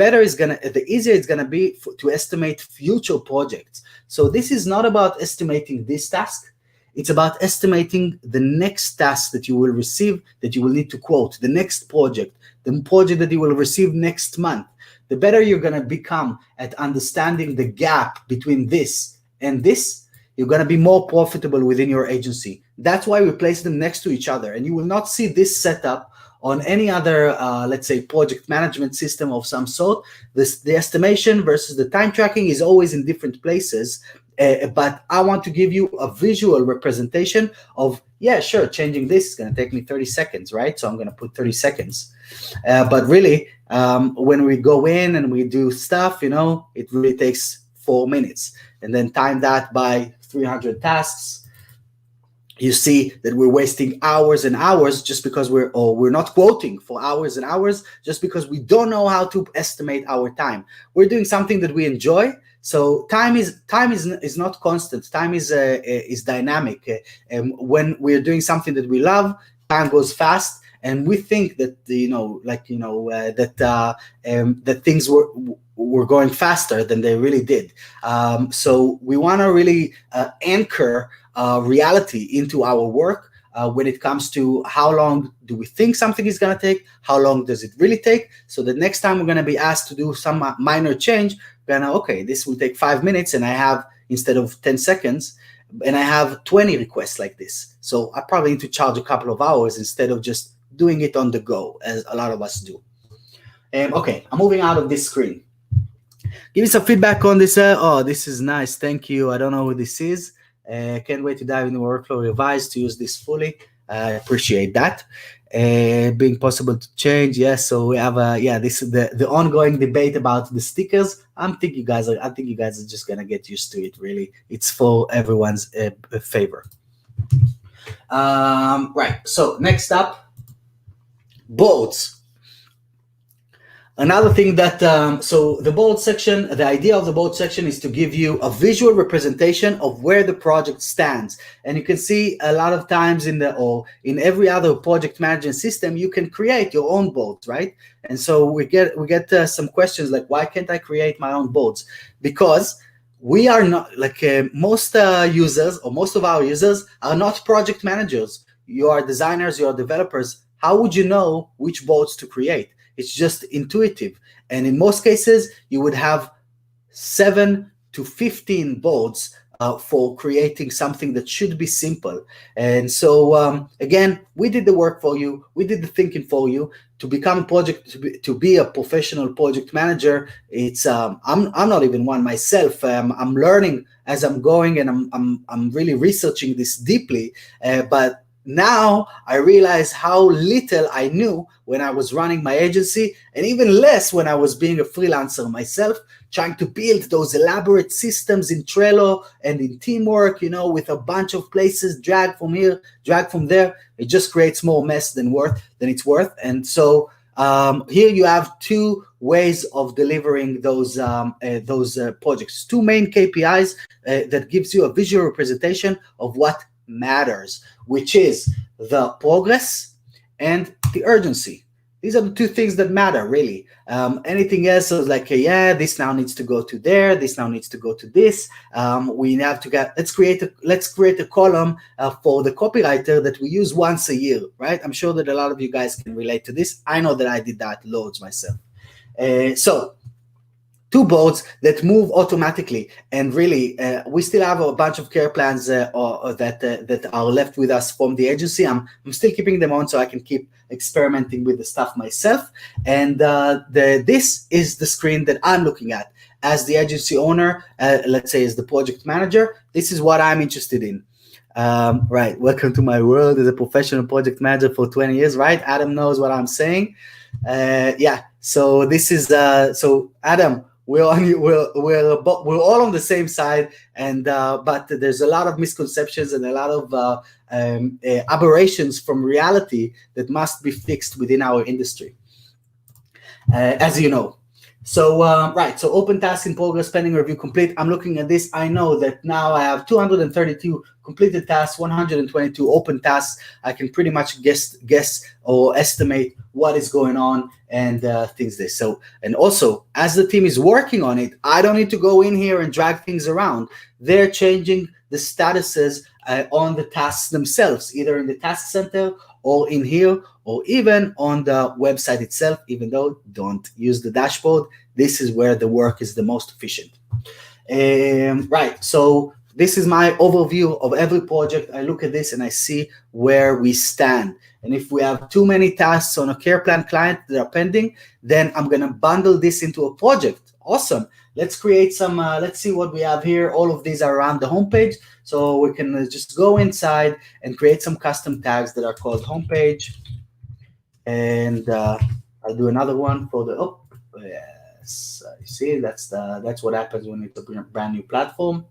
easier it's gonna be to estimate future projects. So this is not about estimating this task. It's about estimating the next task that you will receive, that you will need to quote, the next project, the project that you will receive next month. The better you're going to become at understanding the gap between this and this, you're going to be more profitable within your agency. That's why we place them next to each other. And you will not see this setup on any other, let's say, project management system of some sort. The estimation versus the time tracking is always in different places. But I want to give you a visual representation of, yeah, sure, changing this is going to take me 30 seconds, right? So I'm going to put 30 seconds. But really, when we go in and we do stuff, it really takes 4 minutes. And then time that by 300 tasks. You see that we're wasting hours and hours just because we're not quoting for hours and hours just because we don't know how to estimate our time. We're doing something that we enjoy. So time is not constant. Time is dynamic. When we're doing something that we love, time goes fast, and we think that that things were going faster than they really did. So we want to really anchor reality into our work. When it comes to how long do we think something is going to take, how long does it really take, so the next time we're going to be asked to do some minor change, we're going to, okay, this will take 5 minutes and I have, instead of 10 seconds, and I have 20 requests like this. So I probably need to charge a couple of hours instead of just doing it on the go, as a lot of us do. Okay, I'm moving out of this screen. Give me some feedback on this. Oh, this is nice. Thank you. I don't know who this is. Can't wait to dive into workflow revise to use this fully. I appreciate that. Being possible to change, yes. So we have this is the ongoing debate about the stickers. I think you guys are just gonna get used to it. Really, it's for everyone's favor. Right. So next up, boards. Another thing that, so the board section, the idea of the board section is to give you a visual representation of where the project stands. And you can see a lot of times in every other project management system, you can create your own boards, right? And so we get some questions like, why can't I create my own boards? Because we are not, like most users, or most of our users are not project managers. You are designers, you are developers. How would you know which boards to create? It's just intuitive. And in most cases, you would have 7 to 15 boards for creating something that should be simple. And so, again, we did the work for you. We did the thinking for you. To become a project, to be a professional project manager, it's I'm not even one myself. I'm learning as I'm going, and I'm really researching this deeply. But now I realize how little I knew when I was running my agency, and even less when I was being a freelancer myself, trying to build those elaborate systems in Trello and in Teamwork, with a bunch of places, drag from here, drag from there. It just creates more mess than it's worth. And so here you have 2 ways of delivering those projects, 2 main KPIs that gives you a visual representation of what matters, which is the progress and the urgency. These are the two things that matter, really. Anything else is like, yeah, this now needs to go to there. This now needs to go to this. We have to get. Let's create a column for the copywriter that we use once a year, right? I'm sure that a lot of you guys can relate to this. I know that I did that loads myself. So two boards that move automatically, and really we still have a bunch of care plans that are left with us from the agency. I'm still keeping them on so I can keep experimenting with the stuff myself. And this is the screen that I'm looking at as the agency owner, let's say as the project manager. This is what I'm interested in. Right, welcome to my world as a professional project manager for 20 years, right? Adam knows what I'm saying. Yeah, so this is so Adam, we're all on the same side, and but there's a lot of misconceptions and a lot of aberrations from reality that must be fixed within our industry, as you know. So right, so open tasks in progress, pending review complete. I'm looking at this. I know that now I have 232 completed tasks, 122 open tasks. I can pretty much guess or estimate what is going on and things this. So, and also as the team is working on it, I don't need to go in here and drag things around. They're changing the statuses on the tasks themselves, either in the task center or in here, or even on the website itself. Even though don't use the dashboard, this is where the work is the most efficient. Right, so this is my overview of every project. I look at this and I see where we stand. And if we have too many tasks on a care plan client that are pending, then I'm gonna bundle this into a project. Awesome. Let's create some, let's see what we have here. All of these are around the homepage. So we can just go inside and create some custom tags that are called homepage. And I'll do another one for the, oh, yes, you see, that's what happens when it's a brand new platform.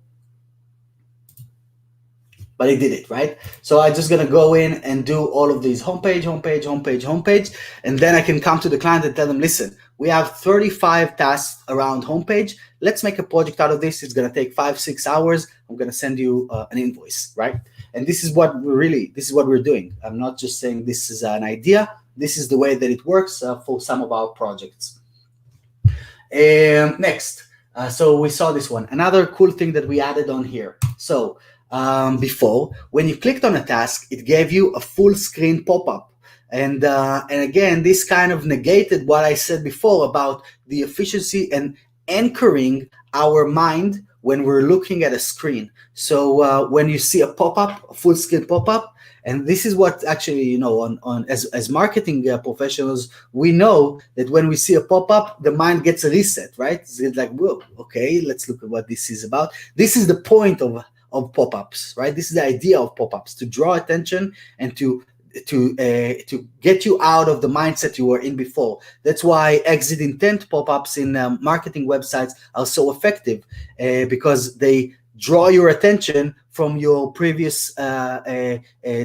But it did it, right? So I'm just gonna go in and do all of these homepage, and then I can come to the client and tell them, listen, we have 35 tasks around homepage. Let's make a project out of this. It's gonna take 5-6 hours. I'm gonna send you an invoice, right? And this is what we're doing. I'm not just saying this is an idea. This is the way that it works for some of our projects. Next, so we saw this one. Another cool thing that we added on here. So before, when you clicked on a task, it gave you a full screen pop-up. And again, this kind of negated what I said before about the efficiency and anchoring our mind when we're looking at a screen. So when you see a pop-up, a full screen pop-up, and this is what actually, you know, as marketing professionals, we know that when we see a pop-up, the mind gets a reset, right? It's like, whoa, okay, let's look at what this is about. This is the point of pop-ups, right? This is the idea of pop-ups, to draw attention and to get you out of the mindset you were in before. That's why exit intent pop-ups in marketing websites are so effective, because they draw your attention from your previous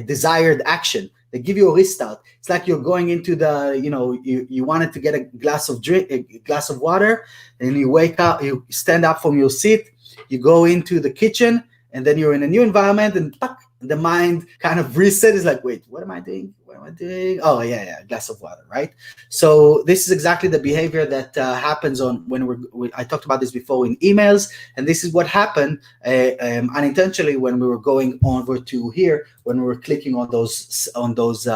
desired action. They give you a restart. It's like you're going into the, you know, you wanted to get a glass of water, and you wake up, you stand up from your seat, you go into the kitchen, and then you're in a new environment, and the mind kind of reset. Is like, wait, what am I doing? What am I doing? Oh yeah, a glass of water, right? So this is exactly the behavior that happens on when I talked about this before in emails, and this is what happened unintentionally when we were going over to here, when we were clicking on those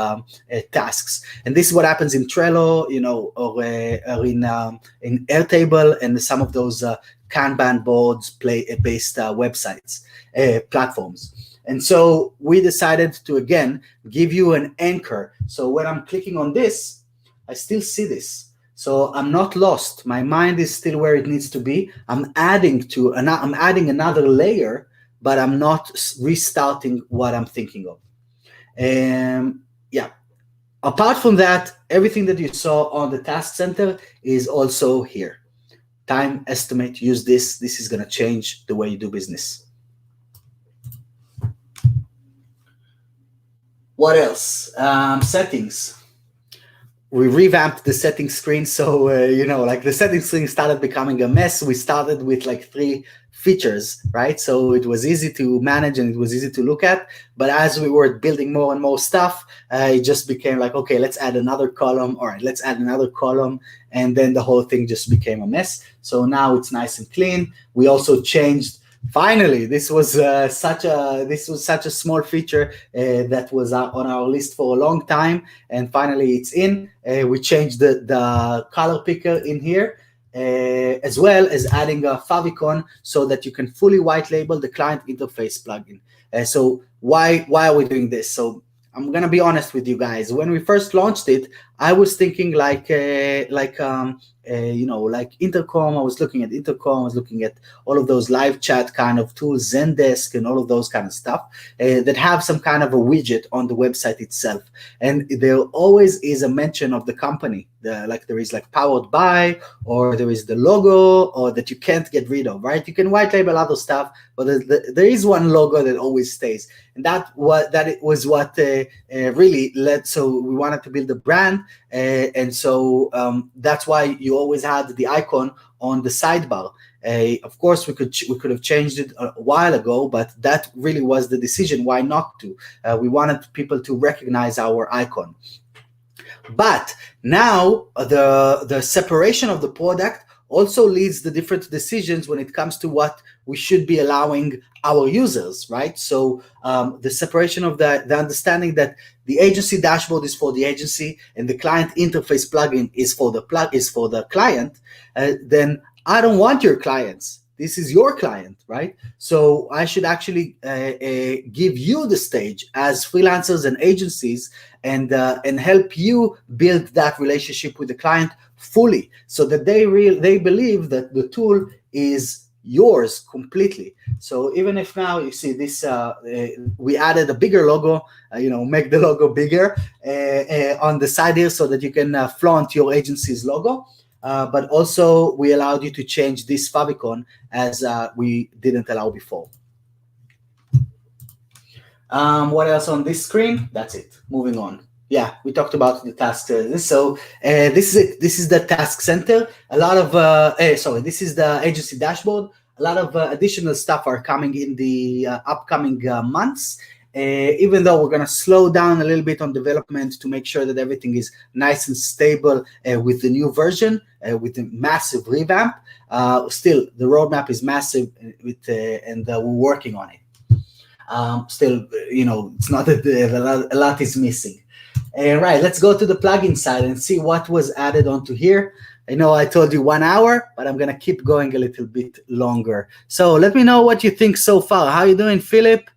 tasks. And this is what happens in Trello, you know, or in Airtable and some of those Kanban boards based websites, platforms. And so we decided to, again, give you an anchor. So when I'm clicking on this, I still see this. So I'm not lost. My mind is still where it needs to be. I'm adding another layer, but I'm not restarting what I'm thinking of. Yeah. Apart from that, everything that you saw on the task center is also here. Time estimate, use this. This is going to change the way you do business. What else? Settings. we revamped the setting screen. So, like the setting screen started becoming a mess. We started with like 3 features, right? So it was easy to manage and it was easy to look at. But as we were building more and more stuff, it just became like, okay, let's add another column. All right, let's add another column. And then the whole thing just became a mess. So now it's nice and clean. We also changed. Finally, this was such a small feature that was on our list for a long time, and finally it's in. We changed the color picker in here, as well as adding a favicon so that you can fully white label the client interface plugin. So why are we doing this? So I'm gonna be honest with you guys. When we first launched it, I was thinking like Intercom. I was looking at Intercom. I was looking at all of those live chat kind of tools, Zendesk, and all of those kind of stuff that have some kind of a widget on the website itself. And there always is a mention of the company. There is like powered by, or there is the logo, or that you can't get rid of, right? You can white label other stuff, but there is one logo that always stays. And that was what really led. So we wanted to build a brand, and so that's why you always had the icon on the sidebar. Of course, we could have changed it a while ago, but that really was the decision. Why not to? We wanted people to recognize our icon. But now the separation of the product also leads to different decisions when it comes to what we should be allowing our users, right? So the separation of the understanding that the agency dashboard is for the agency and the client interface plugin is for the client, then I don't want your clients. This is your client, right? So I should actually give you the stage as freelancers and agencies, and help you build that relationship with the client fully, so that they believe that the tool is yours completely. So even if now you see this, we added a bigger logo, make the logo bigger on the side here, so that you can flaunt your agency's logo. But also we allowed you to change this favicon as we didn't allow before. What else on this screen? That's it. Moving on. Yeah, we talked about the task. So this is it. This is the task center. A lot of this is the agency dashboard. A lot of additional stuff are coming in the upcoming months. Even though we're going to slow down a little bit on development to make sure that everything is nice and stable with the new version, with the massive revamp, still the roadmap is massive, and we're working on it. Still, it's not that a lot is missing. Right, let's go to the plugin side and see what was added onto here. I know I told you 1 hour, but I'm going to keep going a little bit longer. So let me know what you think so far. How you doing, Philip?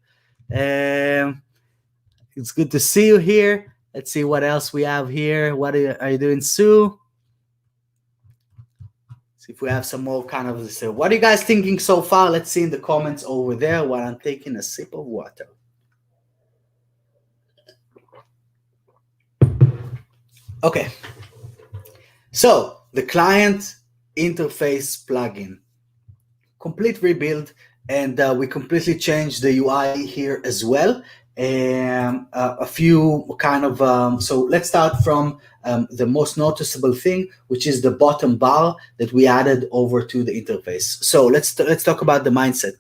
It's good to see you here. Let's see what else we have here. What are you doing, Sue? See if we have some more kind of this. What are you guys thinking so far? Let's see in the comments over there while I'm taking a sip of water. Okay. So the client interface plugin, complete rebuild, and we completely changed the UI here as well. A few kind of so let's start from the most noticeable thing, which is the bottom bar that we added over to the interface. So let's talk about the mindset.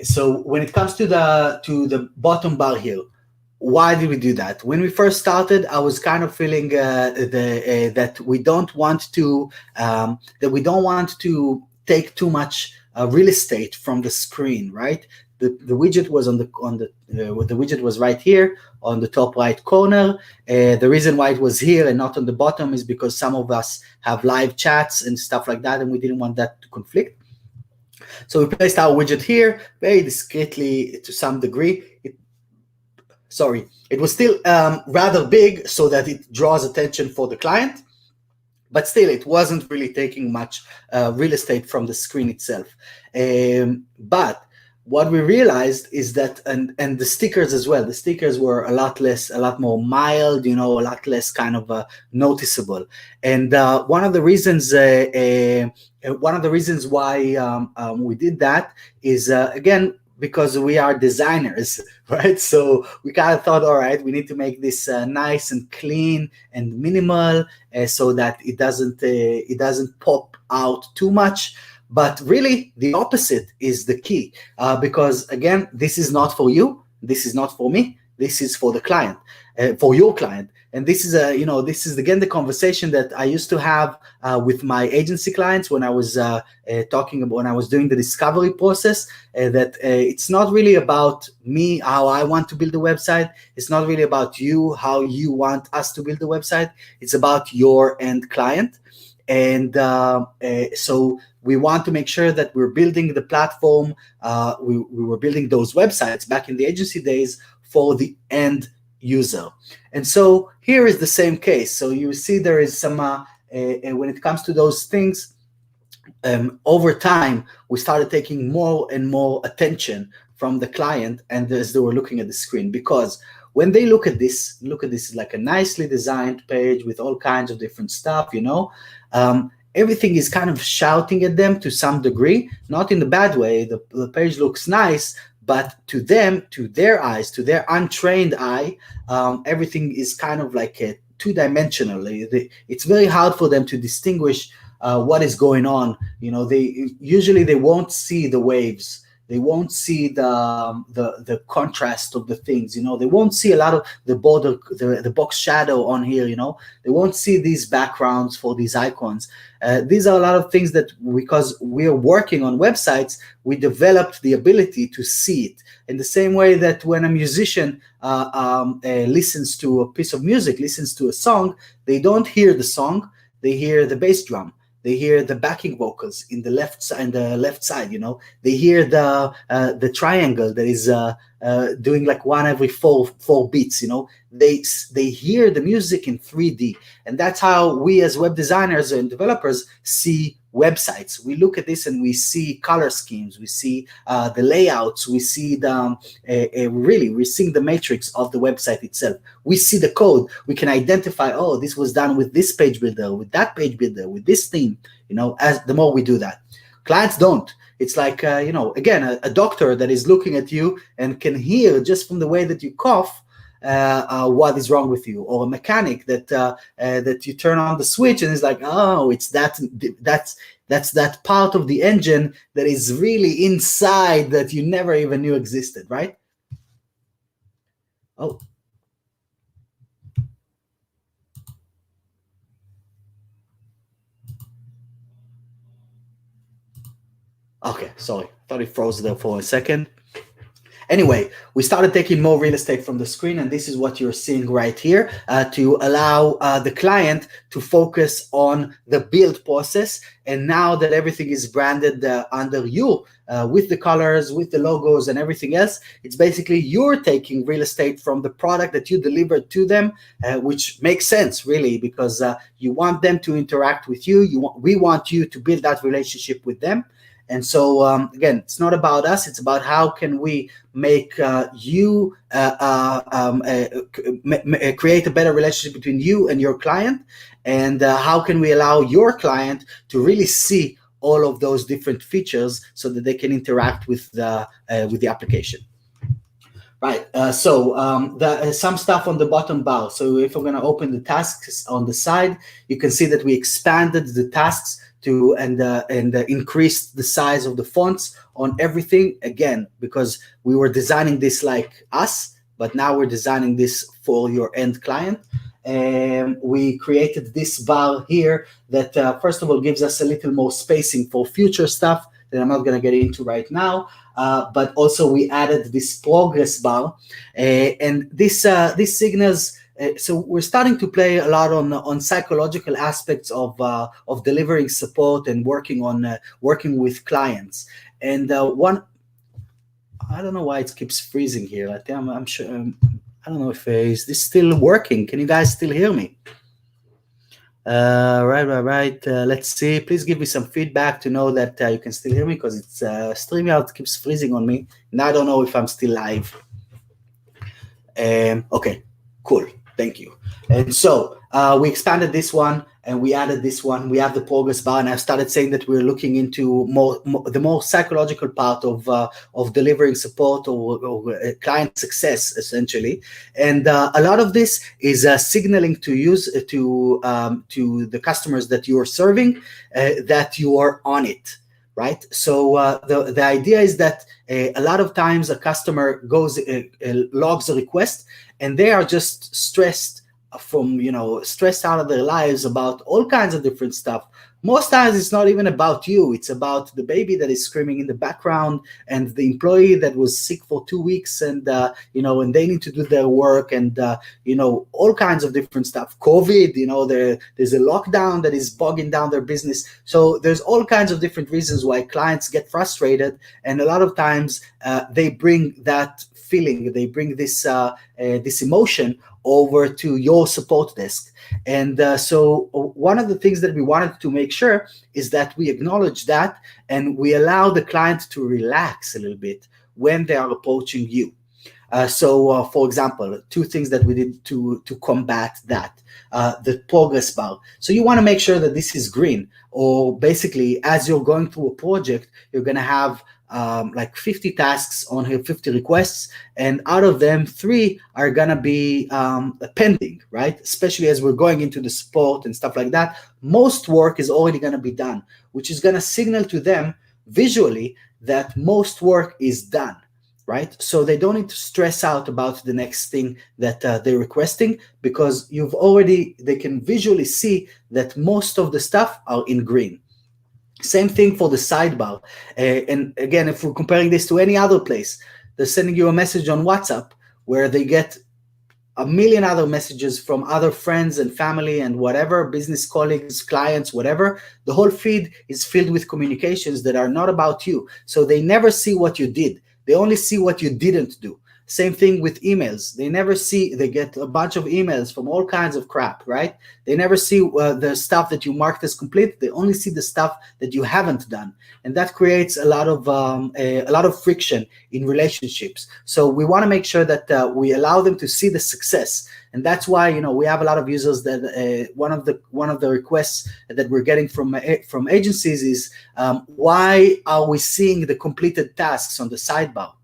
So when it comes to the bottom bar here, why did we do that? When we first started, I was kind of feeling that we don't want to take too much real estate from the screen, right? The widget was the widget was right here on the top right corner. The reason why it was here and not on the bottom is because some of us have live chats and stuff like that, and we didn't want that to conflict. So we placed our widget here very discreetly to some degree. It was still rather big so that it draws attention for the client, but still it wasn't really taking much real estate from the screen itself. But what we realized is that, and the stickers as well, the stickers were a lot more mild, a lot less kind of noticeable. And one of the reasons why we did that is, again, because we are designers, right? So we kind of thought, all right, we need to make this nice and clean and minimal, so that it doesn't pop out too much. But really, the opposite is the key, because again, this is not for you, this is not for me, this is for the client, for your client. And this is this is again the conversation that I used to have with my agency clients when I was talking about, when I was doing the discovery process, that it's not really about me, how I want to build a website. It's not really about you, how you want us to build a website. It's about your end client. And so we want to make sure that we're building the platform. We were building those websites back in the agency days for the end user. And so here is the same case. So you see there is some, when it comes to those things, over time, we started taking more and more attention from the client and as they were looking at the screen, because when they look at this like a nicely designed page with all kinds of different stuff, everything is kind of shouting at them to some degree, not in a bad way. The page looks nice, but to them, to their eyes, to their untrained eye, everything is kind of like a two-dimensional. It's very hard for them to distinguish what is going on. They usually won't see the waves. They won't see the contrast of the things. They won't see a lot of the border, the box shadow on here. They won't see these backgrounds for these icons. These are a lot of things that, because we're working on websites, we developed the ability to see it. In the same way that when a musician listens to a piece of music, listens to a song, they don't hear the song, they hear the bass drum. They hear the backing vocals in the left side. They hear the triangle that is doing like one every four beats. They hear the music in 3D, and that's how we as web designers and developers see websites. We look at this and we see color schemes, we see the layouts, we see we're seeing the matrix of the website itself. We see the code. We can identify, oh, this was done with this page builder, with that page builder, with this theme. As the more we do that, clients don't. It's like again, a doctor that is looking at you and can hear just from the way that you cough what is wrong with you, or a mechanic that you turn on the switch and is like, oh, it's that's that part of the engine that is really inside that you never even knew existed, right? Oh. Okay, sorry, thought it froze there for a second. Anyway, we started taking more real estate from the screen, and this is what you're seeing right here, to allow the client to focus on the build process. And now that everything is branded under you, with the colors, with the logos and everything else, it's basically you're taking real estate from the product that you delivered to them, which makes sense, really, because you want them to interact with you. We want you to build that relationship with them. And so, again, it's not about us. It's about how can we make you create a better relationship between you and your client, and how can we allow your client to really see all of those different features so that they can interact with the application. Right. Some stuff on the bottom bar. So if we're going to open the tasks on the side, you can see that we expanded the tasks and increased the size of the fonts on everything, again, because we were designing this like us, but now we're designing this for your end client. And we created this bar here that first of all gives us a little more spacing for future stuff that I'm not going to get into right now, but also we added this progress bar, and this signals. So we're starting to play a lot on psychological aspects of delivering support and working with clients. And one, I don't know why it keeps freezing here. I think I'm sure. I don't know if is this still working. Can you guys still hear me? Right. Let's see. Please give me some feedback to know that you can still hear me, because it's StreamYard keeps freezing on me, and I don't know if I'm still live. Okay, cool. Thank you. And so we expanded this one and we added this one. We have the progress bar, and I've started saying that we're looking into the more psychological part of delivering support or client success, essentially. And a lot of this is signaling to to the customers that you are serving that you are on it. Right. So the idea is that a lot of times a customer logs a request, and they are just stressed stressed out of their lives about all kinds of different stuff. Most times it's not even about you. It's about the baby that is screaming in the background, and the employee that was sick for 2 weeks, and and they need to do their work, and all kinds of different stuff. COVID, there's a lockdown that is bogging down their business. So there's all kinds of different reasons why clients get frustrated, and a lot of times they bring that feeling, they bring this emotion over to your support desk. And so one of the things that we wanted to make sure is that we acknowledge that, and we allow the client to relax a little bit when they are approaching you. So for example, 2 things that we did to combat that. The progress bar. So you want to make sure that this is green, or basically as you're going through a project, you're going to have like 50 tasks on here, 50 requests, and out of them 3 are gonna be pending, right? Especially as we're going into the support and stuff like that, most work is already gonna be done, which is gonna signal to them visually that most work is done, right? So they don't need to stress out about the next thing that they're requesting, because they can visually see that most of the stuff are in green. Same thing for the sidebar. And again, if we're comparing this to any other place, they're sending you a message on WhatsApp where they get a million other messages from other friends and family and whatever, business colleagues, clients, whatever. The whole feed is filled with communications that are not about you. So they never see what you did. They only see what you didn't do. Same thing with emails. They get a bunch of emails from all kinds of crap, right? They never see the stuff that you marked as complete. They only see the stuff that you haven't done. And that creates a lot of friction in relationships. So we want to make sure that we allow them to see the success. And that's why, we have a lot of users that one of the requests that we're getting from agencies is, why are we seeing the completed tasks on the sidebar?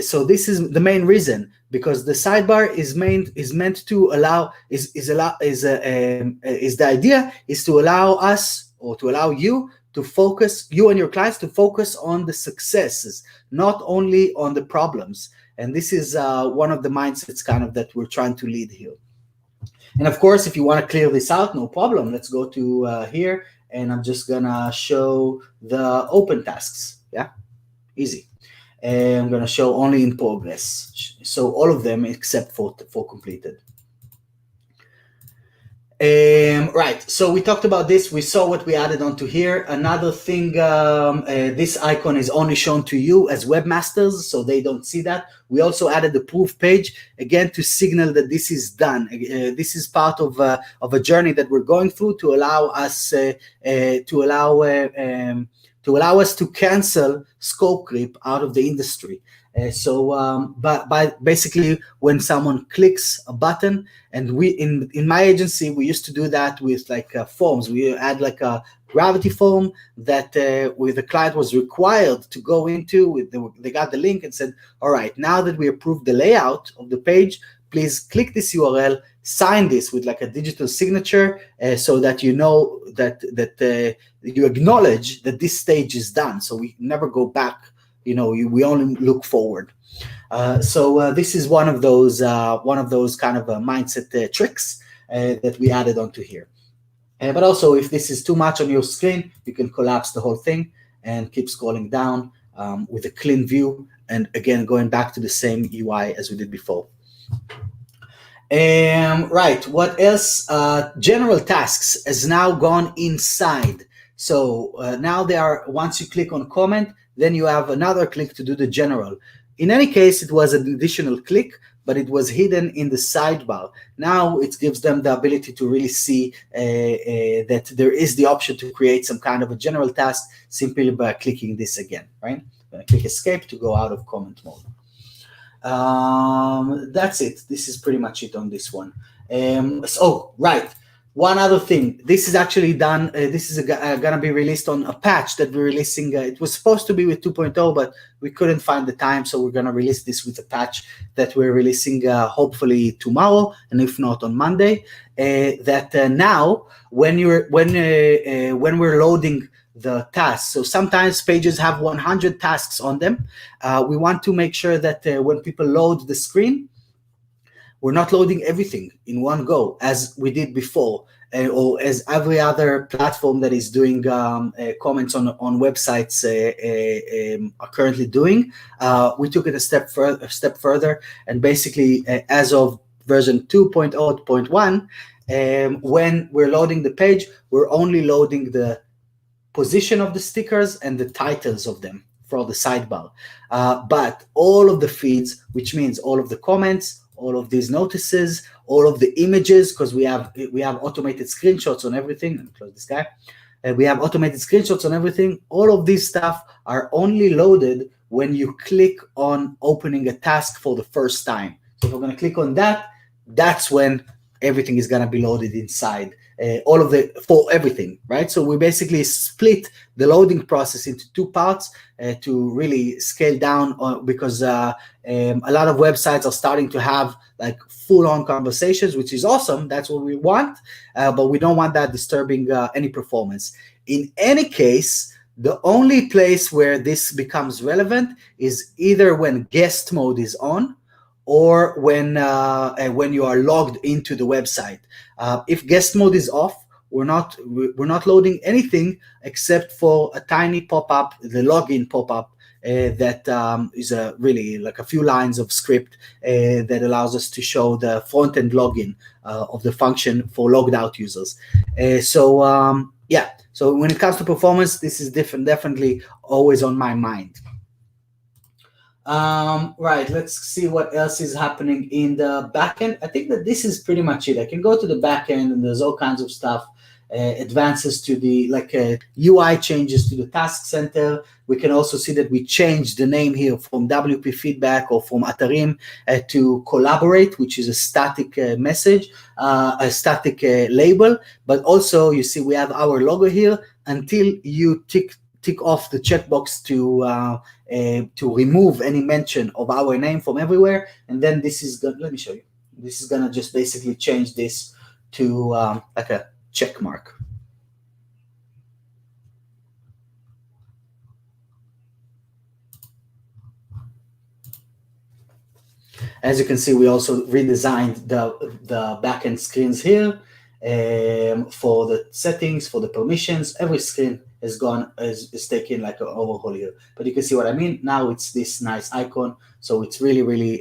So this is the main reason, because the sidebar is meant to allow the idea is to allow us, or to allow you to focus, you and your clients to focus on the successes, not only on the problems. And this is one of the mindsets kind of that we're trying to lead here. And of course, if you want to clear this out, no problem. Let's go to here, and I'm just gonna show the open tasks. Yeah, easy. And I'm going to show only in progress. So all of them except for completed. Right, so we talked about this. We saw what we added onto here. Another thing, this icon is only shown to you as webmasters, so they don't see that. We also added the proof page, again, to signal that this is done. This is part of a journey that we're going through to allow us to cancel scope creep out of the industry. But basically, when someone clicks a button, and we in my agency, we used to do that with like forms. We add like a gravity form that where the client was required to go into. They got the link and said, all right, now that we approved the layout of the page, please click this URL, sign this with like a digital signature, so that you know that you acknowledge that this stage is done. So we never go back, we only look forward. So this is one of those kind of mindset tricks that we added onto here. But also, if this is too much on your screen, you can collapse the whole thing and keep scrolling down with a clean view. And again, going back to the same UI as we did before. Right, what else? General tasks has now gone inside. So now once you click on comment, then you have another click to do the general. In any case, it was an additional click, but it was hidden in the sidebar. Now it gives them the ability to really see that there is the option to create some kind of a general task simply by clicking this again, right? I'm going to click escape to go out of comment mode. That's it. This is pretty much it on this one. So, right. One other thing. This is actually done. This is going to be released on a patch that we're releasing. It was supposed to be with 2.0, but we couldn't find the time. So we're going to release this with a patch that we're releasing hopefully tomorrow, and if not on Monday. Now, when we're loading the tasks, so sometimes pages have 100 tasks on them. We want to make sure that when people load the screen, we're not loading everything in one go as we did before, or as every other platform that is doing comments on websites are currently doing. We took it a step further, and basically, as of version 2.0.1, when we're loading the page, we're only loading the position of the stickers and the titles of them for the sidebar. But all of the feeds, which means all of the comments, all of these notices, all of the images, because we have automated screenshots on everything. Let me close this guy. We have automated screenshots on everything. All of these stuff are only loaded when you click on opening a task for the first time. So if we're going to click on that, that's when everything is going to be loaded inside. For everything, right? So we basically split the loading process into two parts to really scale down because a lot of websites are starting to have like full-on conversations, which is awesome. That's what we want, but we don't want that disturbing any performance. In any case, the only place where this becomes relevant is either when guest mode is on, or when you are logged into the website. If guest mode is off, we're not loading anything except for a tiny pop-up, the login pop-up that is really like a few lines of script that allows us to show the front-end login of the function for logged out users. Yeah. So when it comes to performance, this is definitely always on my mind. Right, let's see what else is happening in the backend. I think that this is pretty much it. I can go to the backend and there's all kinds of stuff, advances to the UI changes to the task center. We can also see that we changed the name here from WP feedback or from Atarim to collaborate, which is a static message, a static label. But also you see we have our logo here until you tick off the checkbox to remove any mention of our name from everywhere, and then this is let me show you. This is gonna just basically change this to like a check mark. As you can see, we also redesigned the backend screens here for the settings, for the permissions. Every screen is taking like an overhaul here, but you can see what I mean. Now it's this nice icon, so it's really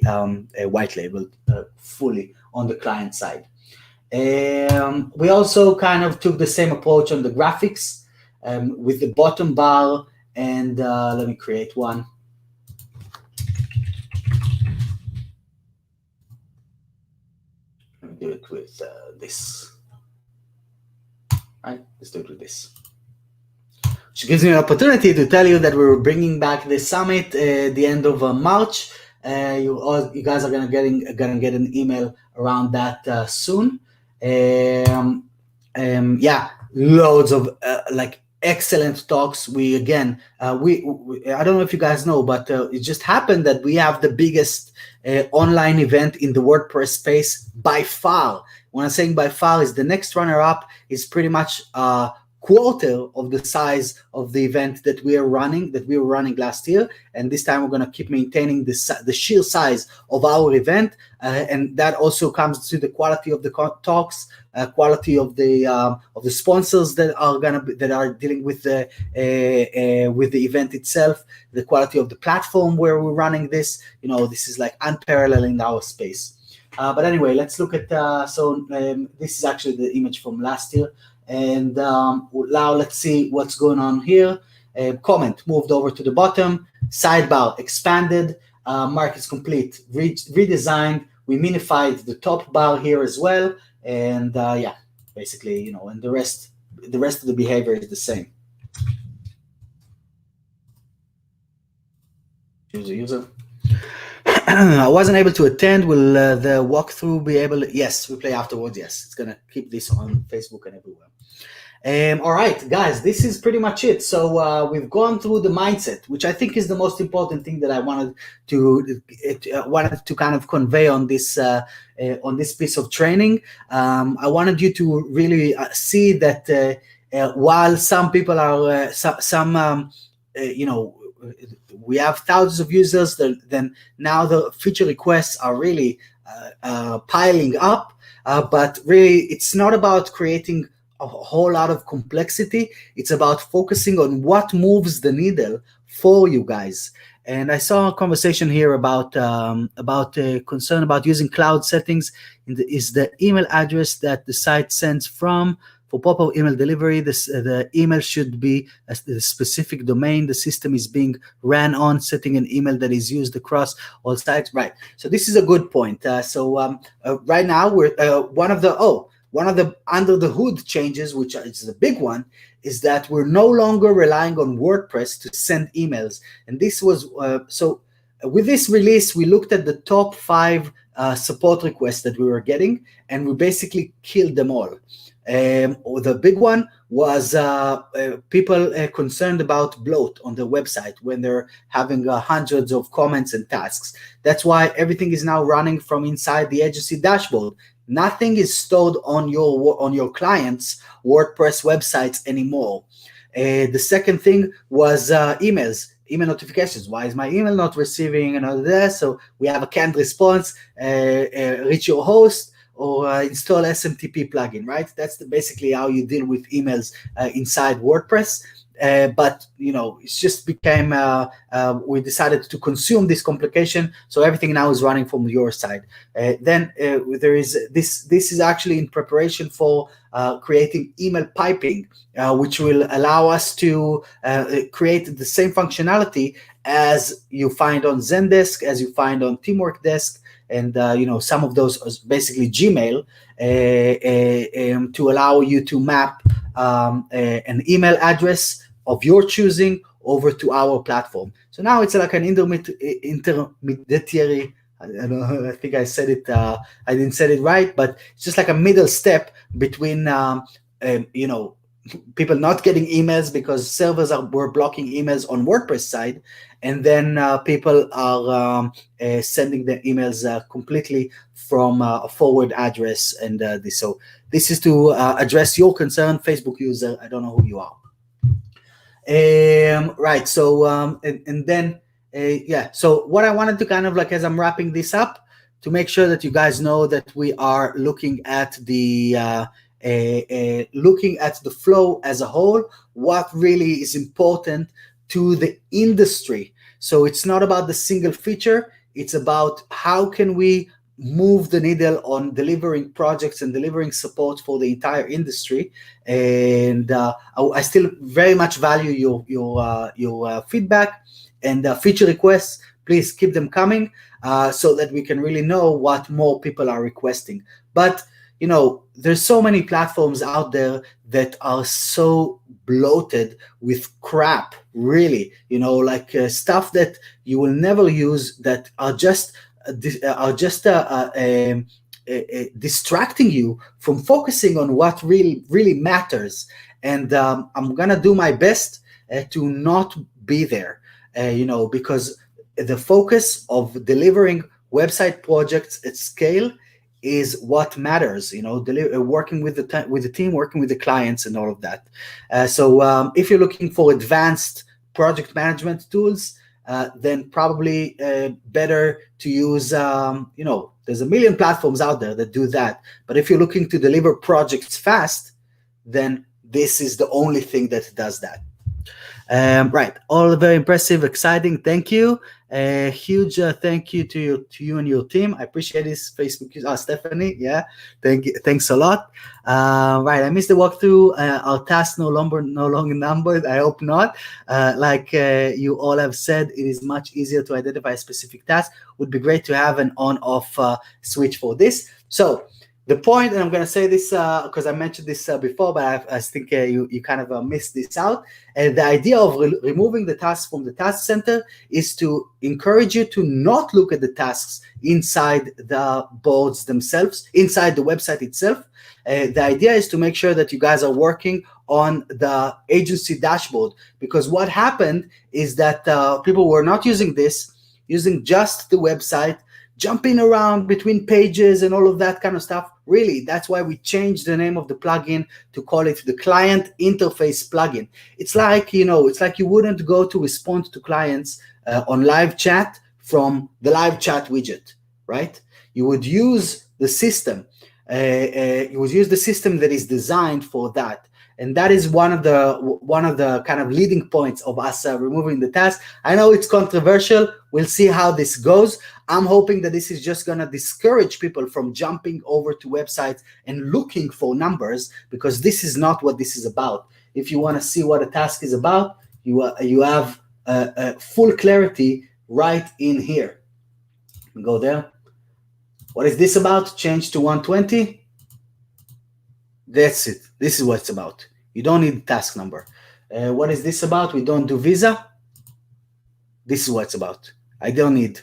white labeled fully on the client side. We also kind of took the same approach on the graphics with the bottom bar, and let me create one. Let me do it with this. Right, let's do it with this. Which gives me an opportunity to tell you that we're bringing back the summit at the end of March. You guys are gonna get an email around that soon. Yeah, loads of like excellent talks. We I don't know if you guys know, but it just happened that we have the biggest online event in the WordPress space by far. When I'm saying by far, is the next runner-up is pretty much quarter of the size of the event that we were running last year, and this time we're going to keep maintaining the sheer size of our event, and that also comes to the quality of the talks, quality of the sponsors that are dealing with the event itself, the quality of the platform where we're running this. This is like unparalleled in our space. But anyway, let's look at this is actually the image from last year. And now let's see what's going on here. Comment moved over to the bottom. Sidebar expanded. Mark is complete. Redesigned. We minified the top bar here as well. And yeah, basically, and the rest of the behavior is the same. Choose a user. I wasn't able to attend. Will the walkthrough be able to? Yes, we play afterwards. Yes, it's going to keep this on Facebook and everywhere. All right, guys, this is pretty much it. So we've gone through the mindset, which I think is the most important thing that I wanted to kind of convey on this piece of training. I wanted you to really see that while some people are we have thousands of users, then now the feature requests are really piling up. But really, it's not about creating a whole lot of complexity. It's about focusing on what moves the needle for you guys. And I saw a conversation here about concern about using cloud settings. Is the email address that the site sends from for proper email delivery? The email should be a specific domain the system is being ran on, setting an email that is used across all sites. Right. So this is a good point. Right now we're one of the under the hood changes, which is a big one, is that we're no longer relying on WordPress to send emails. And this was with this release, we looked at the top 5 support requests that we were getting, and we basically killed them all. The big one was people concerned about bloat on the website when they're having hundreds of comments and tasks. That's why everything is now running from inside the agency dashboard. Nothing is stored on your client's WordPress websites anymore. The second thing was emails, email notifications. Why is my email not receiving and all that? So we have a canned response, reach your host, or install SMTP plugin, right? That's basically how you deal with emails inside WordPress. But it's just became we decided to consume this complication, so everything now is running from your side. Then there is this is actually in preparation for creating email piping, which will allow us to create the same functionality as you find on Zendesk, as you find on Teamwork Desk, and some of those is basically Gmail, to allow you to map an email address of your choosing over to our platform. So now it's like an intermediary. I don't know, I think I said it. I didn't say it right, but it's just like a middle step between people not getting emails because servers were blocking emails on WordPress side, and then people are sending their emails completely from a forward address. And so this is to address your concern, Facebook user. I don't know who you are. Right. So and then so what I wanted to kind of like, as I'm wrapping this up, to make sure that you guys know that we are looking at the flow as a whole, what really is important to the industry. So it's not about the single feature, it's about how can we move the needle on delivering projects and delivering support for the entire industry. And I still very much value your feedback and feature requests. Please keep them coming so that we can really know what more people are requesting. But there's so many platforms out there that are so bloated with crap, really, like stuff that you will never use, that are just distracting you from focusing on what really matters. And I'm gonna do my best to not be there, because the focus of delivering website projects at scale is what matters, working with the team, working with the clients and all of that. So if you're looking for advanced project management tools, then probably better to use, there's a million platforms out there that do that. But if you're looking to deliver projects fast, then this is the only thing that does that. Right, all very impressive, exciting. Thank you. A huge thank you to you and your team. I appreciate this. Facebook user, Stephanie. Yeah, thanks a lot. Right, I missed the walkthrough. Our tasks no longer numbered. I hope not. Like you all have said, it is much easier to identify a specific task. Would be great to have an on-off switch for this. So The point, and I'm going to say this because I mentioned this before, but I think you kind of missed this out. The idea of removing the tasks from the task center is to encourage you to not look at the tasks inside the boards themselves, inside the website itself. The idea is to make sure that you guys are working on the agency dashboard, because what happened is that people were not using this, using just the website, jumping around between pages and all of that kind of stuff. Really, that's why we changed the name of the plugin to call it the client interface plugin. It's like, it's like you wouldn't go to respond to clients on live chat from the live chat widget, right? You would use the system. You would use the system that is designed for that. And that is one of the kind of leading points of us removing the task. I know it's controversial. We'll see how this goes. I'm hoping that this is just going to discourage people from jumping over to websites and looking for numbers, because this is not what this is about. If you want to see what a task is about, you have full clarity right in here. Go there. What is this about? Change to 120. That's it. This is what it's about. You don't need the task number. What is this about? We don't do visa. This is what it's about. I don't need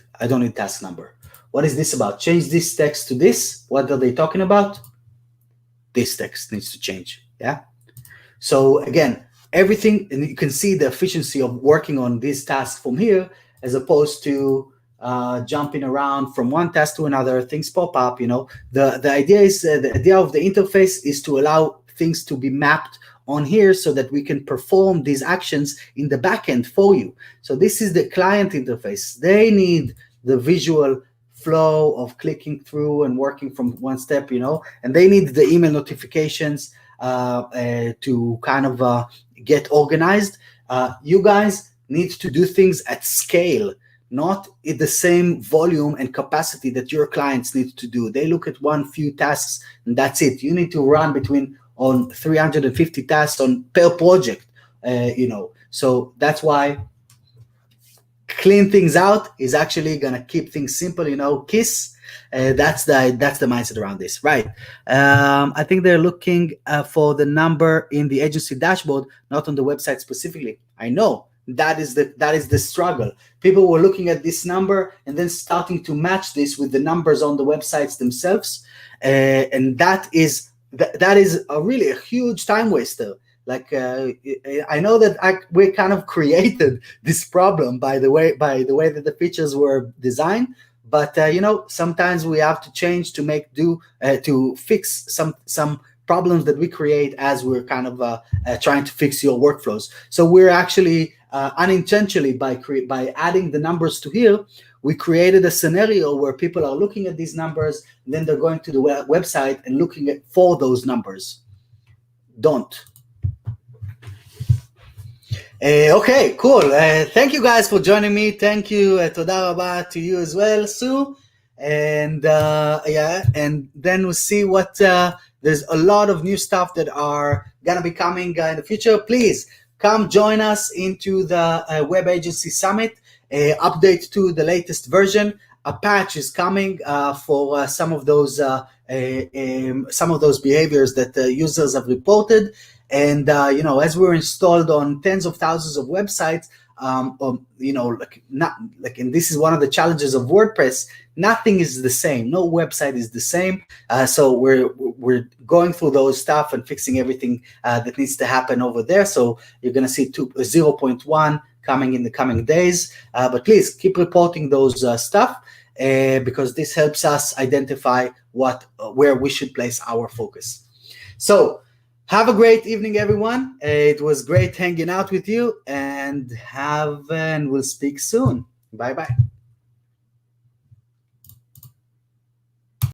task number. What is this about? Change this text to this. What are they talking about? This text needs to change. Yeah. So again, everything, and you can see the efficiency of working on this task from here, as opposed to jumping around from one task to another. Things pop up. The idea is the idea of the interface is to allow things to be mapped on here so that we can perform these actions in the backend for you. So this is the client interface. They need the visual flow of clicking through and working from one step, and they need the email notifications to kind of get organized. You guys need to do things at scale, not at the same volume and capacity that your clients need to do. They look at one few tasks and that's it. You need to run on 350 tasks per project, So that's why clean things out is actually gonna keep things simple. KISS. That's the mindset around this, right? I think they're looking for the number in the agency dashboard, not on the website specifically. I know. That is the struggle. People were looking at this number and then starting to match this with the numbers on the websites themselves, and that is really a huge time waster. Like I know that we kind of created this problem by the way that the features were designed, but sometimes we have to change to make do to fix some problems that we create as we're kind of trying to fix your workflows. So we're actually unintentionally by adding the numbers to here, we created a scenario where people are looking at these numbers, and then they're going to the website and looking for those numbers. Don't. Okay, cool. Thank you guys for joining me. Thank you. Toda rabba to you as well, Sue. And and then we'll see what there's a lot of new stuff that are gonna be coming in the future. Please come join us into the Web Agency Summit. Update to the latest version. A patch is coming for some of those behaviors that users have reported. And as we're installed on tens of thousands of websites, and this is one of the challenges of WordPress. Nothing is the same. No website is the same. So we're going through those stuff and fixing everything that needs to happen over there. So you're going to see 0.1 coming in the coming days. But please keep reporting those stuff because this helps us identify where we should place our focus. So have a great evening, everyone. It was great hanging out with you, and we'll speak soon. Bye-bye.